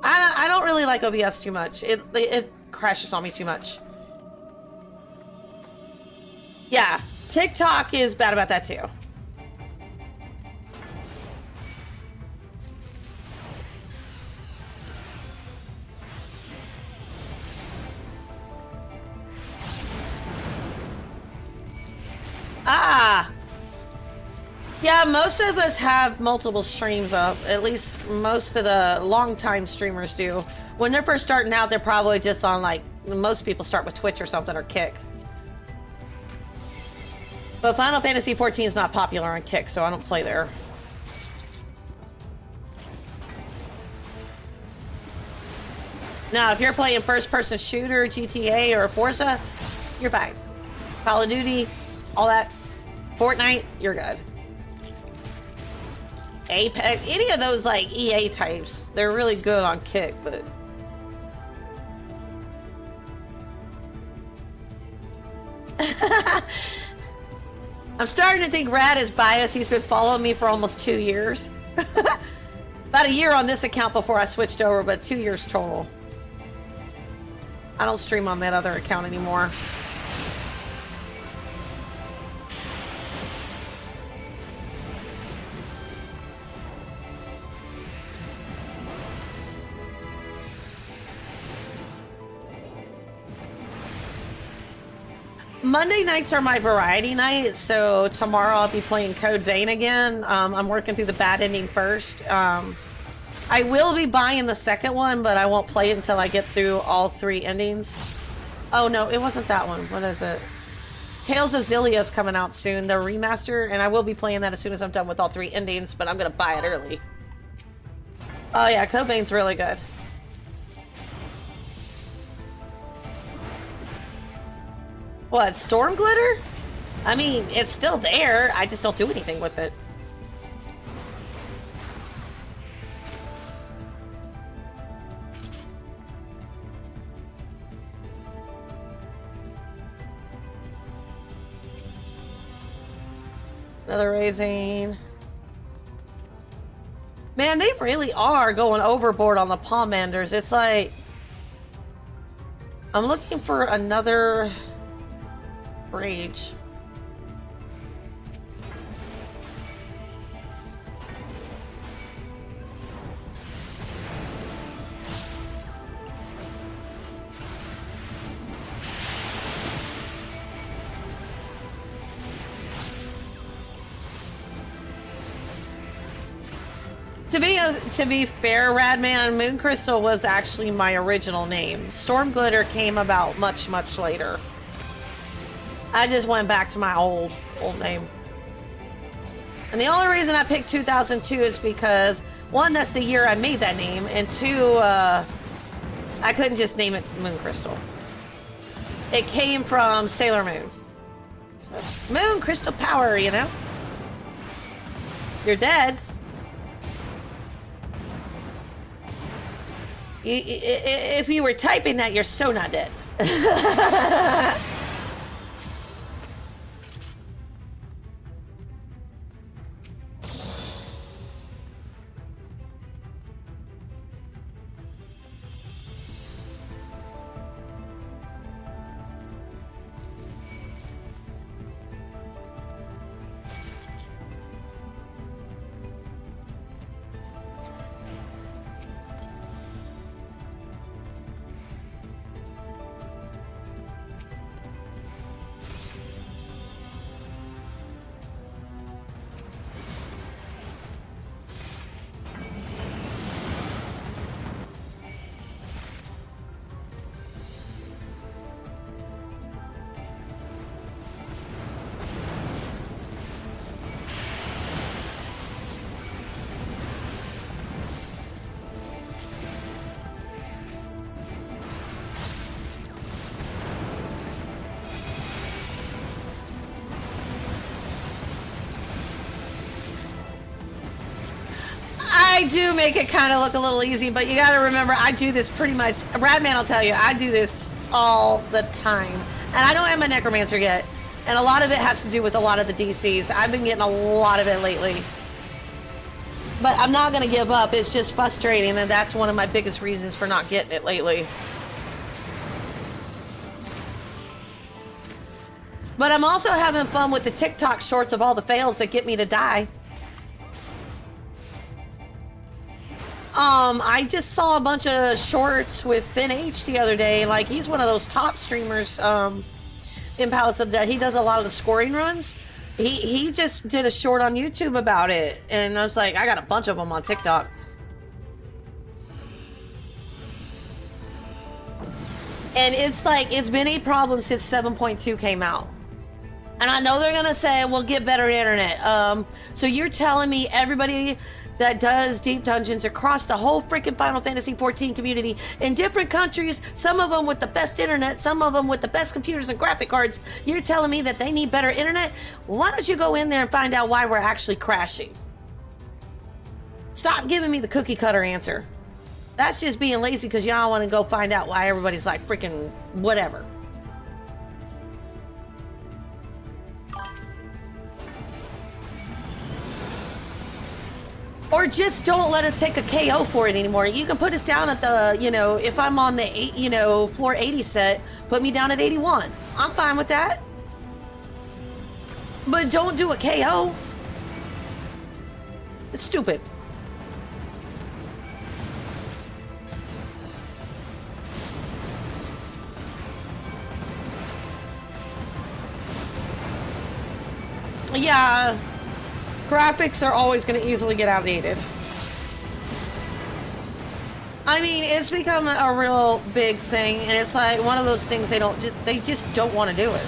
I don't really like OBS too much. It crashes on me too much. Yeah, TikTok is bad about that too. Ah! Yeah, most of us have multiple streams up. At least most of the long-time streamers do. When they're first starting out, they're probably just on, like, most people start with Twitch or something, or Kick. But Final Fantasy XIV is not popular on Kick, so I don't play there. Now, if you're playing first-person shooter, GTA, or Forza, you're fine. Call of Duty, all that. Fortnite, you're good. Apex, any of those like EA types, they're really good on Kick, but I'm starting to think Rad is biased. He's been following me for almost 2 years. About a year on this account before I switched over, but 2 years total. I don't stream on that other account anymore. Monday nights are my variety night, so tomorrow I'll be playing Code Vein again. I'm working through the bad ending first. I will be buying the second one, but I won't play it until I get through all 3 endings. Oh no, it wasn't that one. What is it? Tales of Xillia is coming out soon, the remaster, and I will be playing that as soon as I'm done with all 3 endings, but I'm gonna buy it early. Oh yeah, Code Vein's really good. What, Storm Glitter? I mean, it's still there. I just don't do anything with it. Another raising. Man, they really are going overboard on the Palmanders. It's like... I'm looking for another rage. To be fair, Radman, Moon Crystal was actually my original name. Storm Glitter came about much, much later. I just went back to my old name. And the only reason I picked 2002 is because, one, that's the year I made that name, and two, I couldn't just name it Moon Crystal. It came from Sailor Moon. So, Moon Crystal Power, you know? You're dead. If you were typing that, you're so not dead. I do make it kind of look a little easy, but you got to remember, I do this pretty much. Radman will tell you, I do this all the time. And I don't have my Necromancer yet. And a lot of it has to do with a lot of the DCs. I've been getting a lot of it lately. But I'm not going to give up. It's just frustrating, and that's one of my biggest reasons for not getting it lately. But I'm also having fun with the TikTok shorts of all the fails that get me to die. I just saw a bunch of shorts with Finn H the other day. Like, he's one of those top streamers in Palace of Death. He does a lot of the scoring runs. He just did a short on YouTube about it. And I was like, I got a bunch of them on TikTok. And it's like, it's been a problem since 7.2 came out. And I know they're going to say, we'll get better internet. So you're telling me everybody that does deep dungeons across the whole freaking Final Fantasy XIV community in different countries, some of them with the best internet, some of them with the best computers and graphic cards, you're telling me that they need better internet? Why don't you go in there and find out why we're actually crashing? Stop giving me the cookie cutter answer. That's just being lazy because y'all want to go find out why everybody's like freaking whatever. Or just don't let us take a KO for it anymore. You can put us down at the, you know, if I'm on the, floor 80 set, put me down at 81. I'm fine with that. But don't do a KO. It's stupid. Yeah. Graphics are always going to easily get outdated. I mean, it's become a real big thing, and it's like one of those things they just don't want to do it.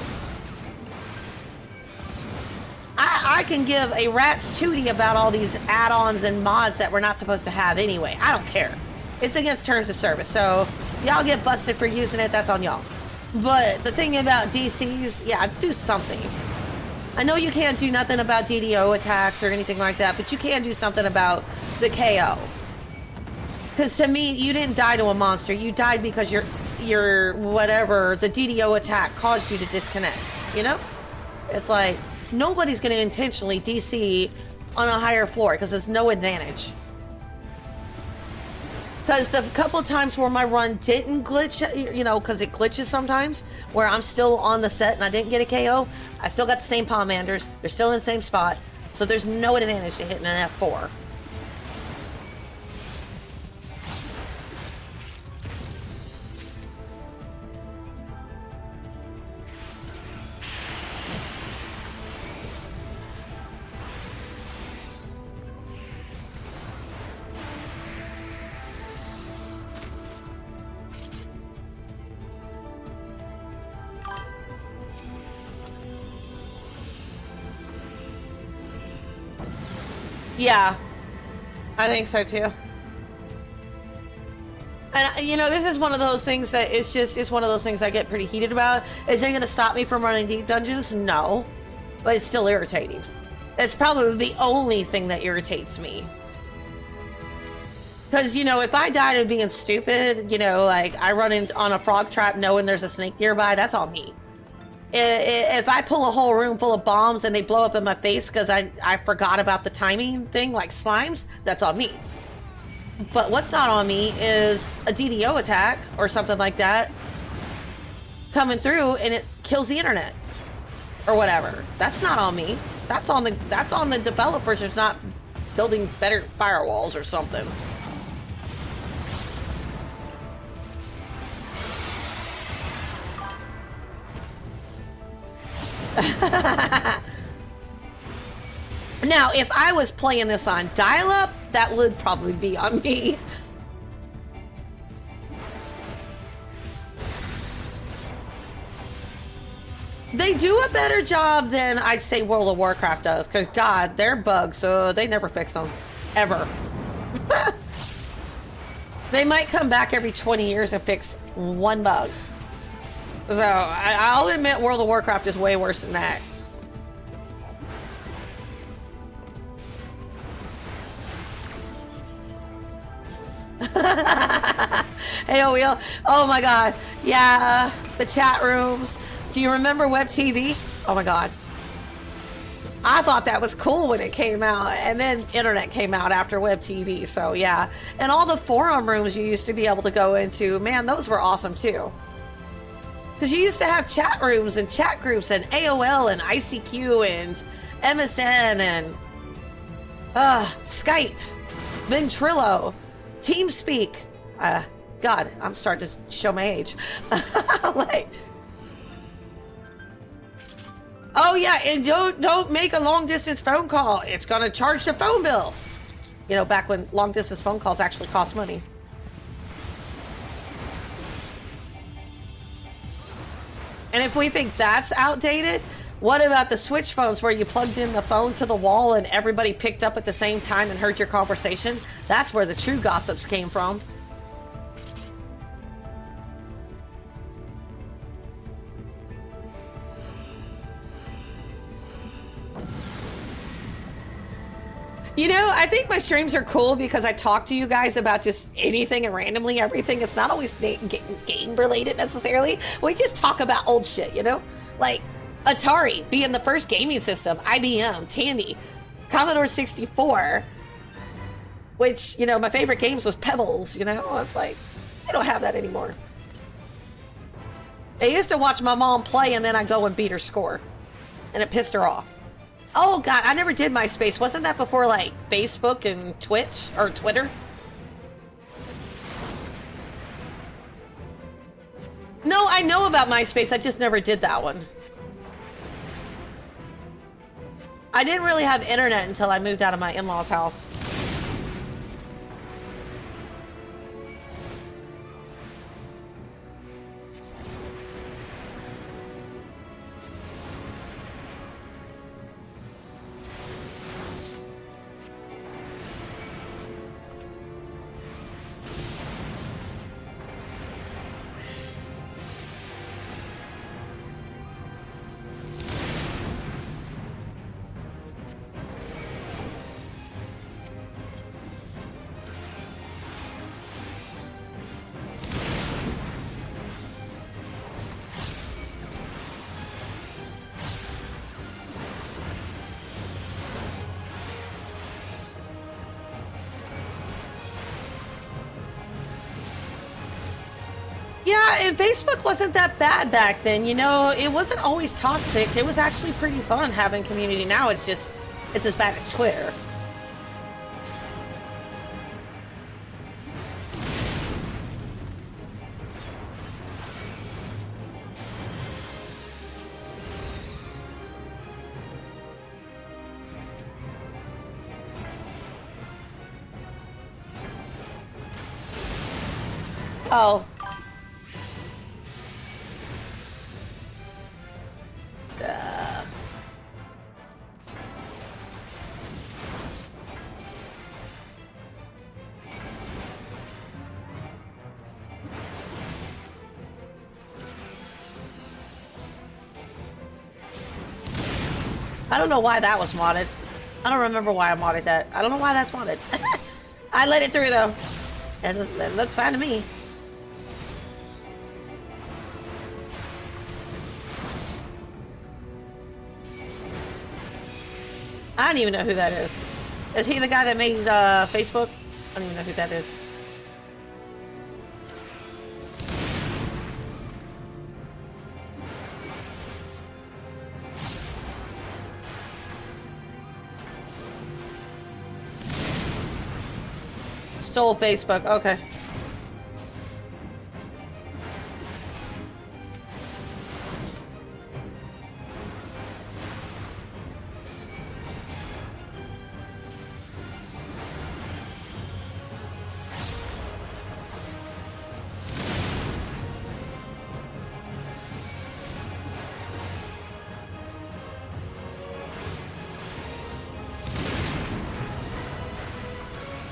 I can give a rat's tootie about all these add-ons and mods that we're not supposed to have anyway. I don't care. It's against terms of service, so y'all get busted for using it, that's on y'all. But the thing about DCs, yeah, do something. I know you can't do nothing about DDO attacks or anything like that, but you can do something about the KO. Because to me, you didn't die to a monster. You died because your whatever, the DDO attack caused you to disconnect, you know? It's like, nobody's going to intentionally DC on a higher floor because there's no advantage. Because the couple times where my run didn't glitch, you know, because it glitches sometimes, where I'm still on the set and I didn't get a KO, I still got the same Palmanders. They're still in the same spot. So there's no advantage to hitting an F4. Yeah, I think so too. And you know, this is one of those things that it's one of those things I get pretty heated about. Is it going to stop me from running deep dungeons? No, but it's still irritating. It's probably the only thing that irritates me. Because, you know, if I die to being stupid, you know, like I run on a frog trap knowing there's a snake nearby, that's on me. If I pull a whole room full of bombs and they blow up in my face because I forgot about the timing thing, like slimes, that's on me. But what's not on me is a DDO attack or something like that coming through and it kills the internet or whatever. That's not on me. That's on the developers who's not building better firewalls or something. Now, if I was playing this on dial-up, that would probably be on me. They do a better job than I'd say World of Warcraft does, because God, they're bugs, so they never fix them. Ever. They might come back every 20 years and fix one bug. So, I'll admit World of Warcraft is way worse than that. Hey, oh my God. Yeah, the chat rooms. Do you remember Web TV? Oh my God. I thought that was cool when it came out, and then internet came out after Web TV, so yeah. And all the forum rooms you used to be able to go into, man, those were awesome too. Because you used to have chat rooms and chat groups and AOL and ICQ and MSN and Skype, Ventrilo, TeamSpeak. God, I'm starting to show my age. Like, oh yeah, and don't make a long distance phone call. It's gonna charge the phone bill. You know, back when long distance phone calls actually cost money. And if we think that's outdated, what about the switch phones where you plugged in the phone to the wall and everybody picked up at the same time and heard your conversation? That's where the true gossips came from. You know, I think my streams are cool because I talk to you guys about just anything and randomly everything. It's not always game related necessarily. We just talk about old shit, you know? Like Atari being the first gaming system, IBM, Tandy, Commodore 64, which, you know, my favorite games was Pebbles, you know? It's like, they don't have that anymore. I used to watch my mom play and then I'd go and beat her score. And it pissed her off. Oh God, I never did MySpace. Wasn't that before like Facebook and Twitch or Twitter? No, I know about MySpace. I just never did that one. I didn't really have internet until I moved out of my in-laws' house. Yeah, and Facebook wasn't that bad back then. You know, it wasn't always toxic. It was actually pretty fun having community. Now it's as bad as Twitter. Oh. I don't know why that was modded. I don't remember why I modded that. I don't know why that's modded. I let it through though. And it looked fine to me. I don't even know who that is. Is he the guy that made Facebook? I don't even know who that is. Stole Facebook, okay.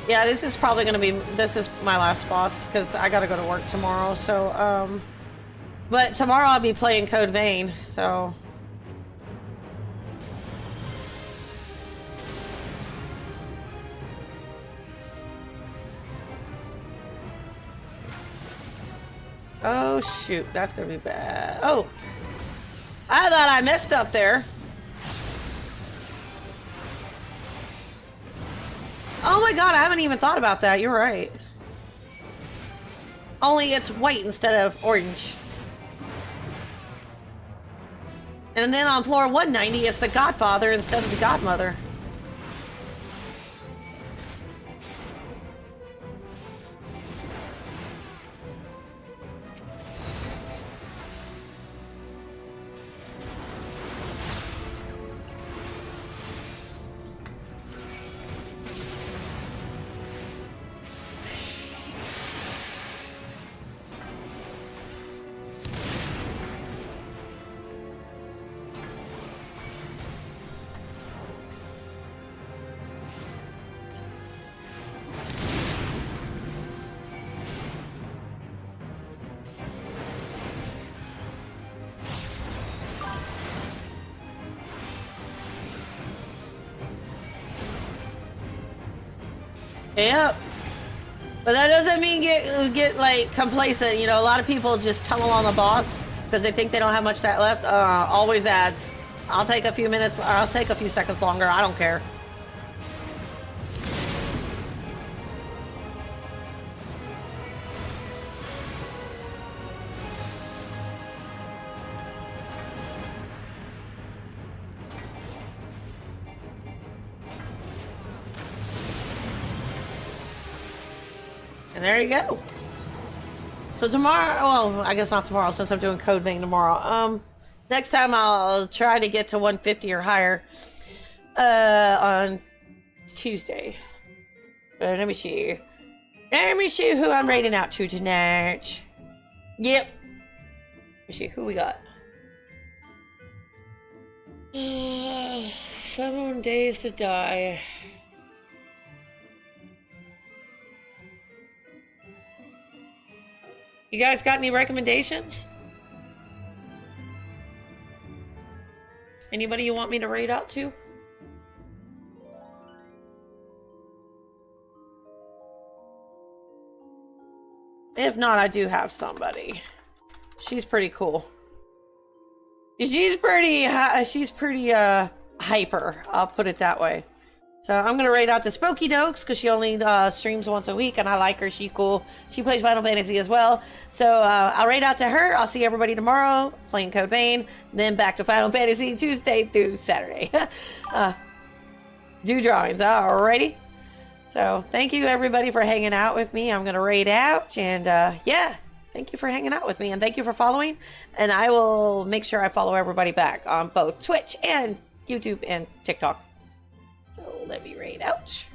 Yeah, this is probably gonna be, this is my last boss, because I gotta go to work tomorrow, so, but tomorrow I'll be playing Code Vein, so. Oh shoot, that's gonna be bad. Oh! I thought I messed up there. Oh my god, I haven't even thought about that. You're right. Only it's white instead of orange. And then on floor 190, it's the Godfather instead of the Godmother. Yep. But that doesn't mean get like complacent. You know, a lot of people just tunnel on the boss because they think they don't have much that left. Always adds. I'll take a few minutes. I'll take a few seconds longer. I don't care. And there you go. So tomorrow, well, I guess not tomorrow since I'm doing Code Vein tomorrow. Next time I'll try to get to 150 or higher on Tuesday. Let me see. Let me see who I'm raiding out to tonight. Yep. Let me see who we got. 7 days to die. You guys got any recommendations? Anybody you want me to raid out to? If not, I do have somebody. She's pretty cool. She's pretty hyper, I'll put it that way. So I'm going to raid out to Spooky Dokes because she only streams once a week and I like her. She's cool. She plays Final Fantasy as well. So I'll raid out to her. I'll see everybody tomorrow playing Code Vein. Then back to Final Fantasy Tuesday through Saturday. Do drawings. Alrighty. So thank you everybody for hanging out with me. I'm going to raid out. And yeah, thank you for hanging out with me. And thank you for following. And I will make sure I follow everybody back on both Twitch and YouTube and TikTok. So let me raid out.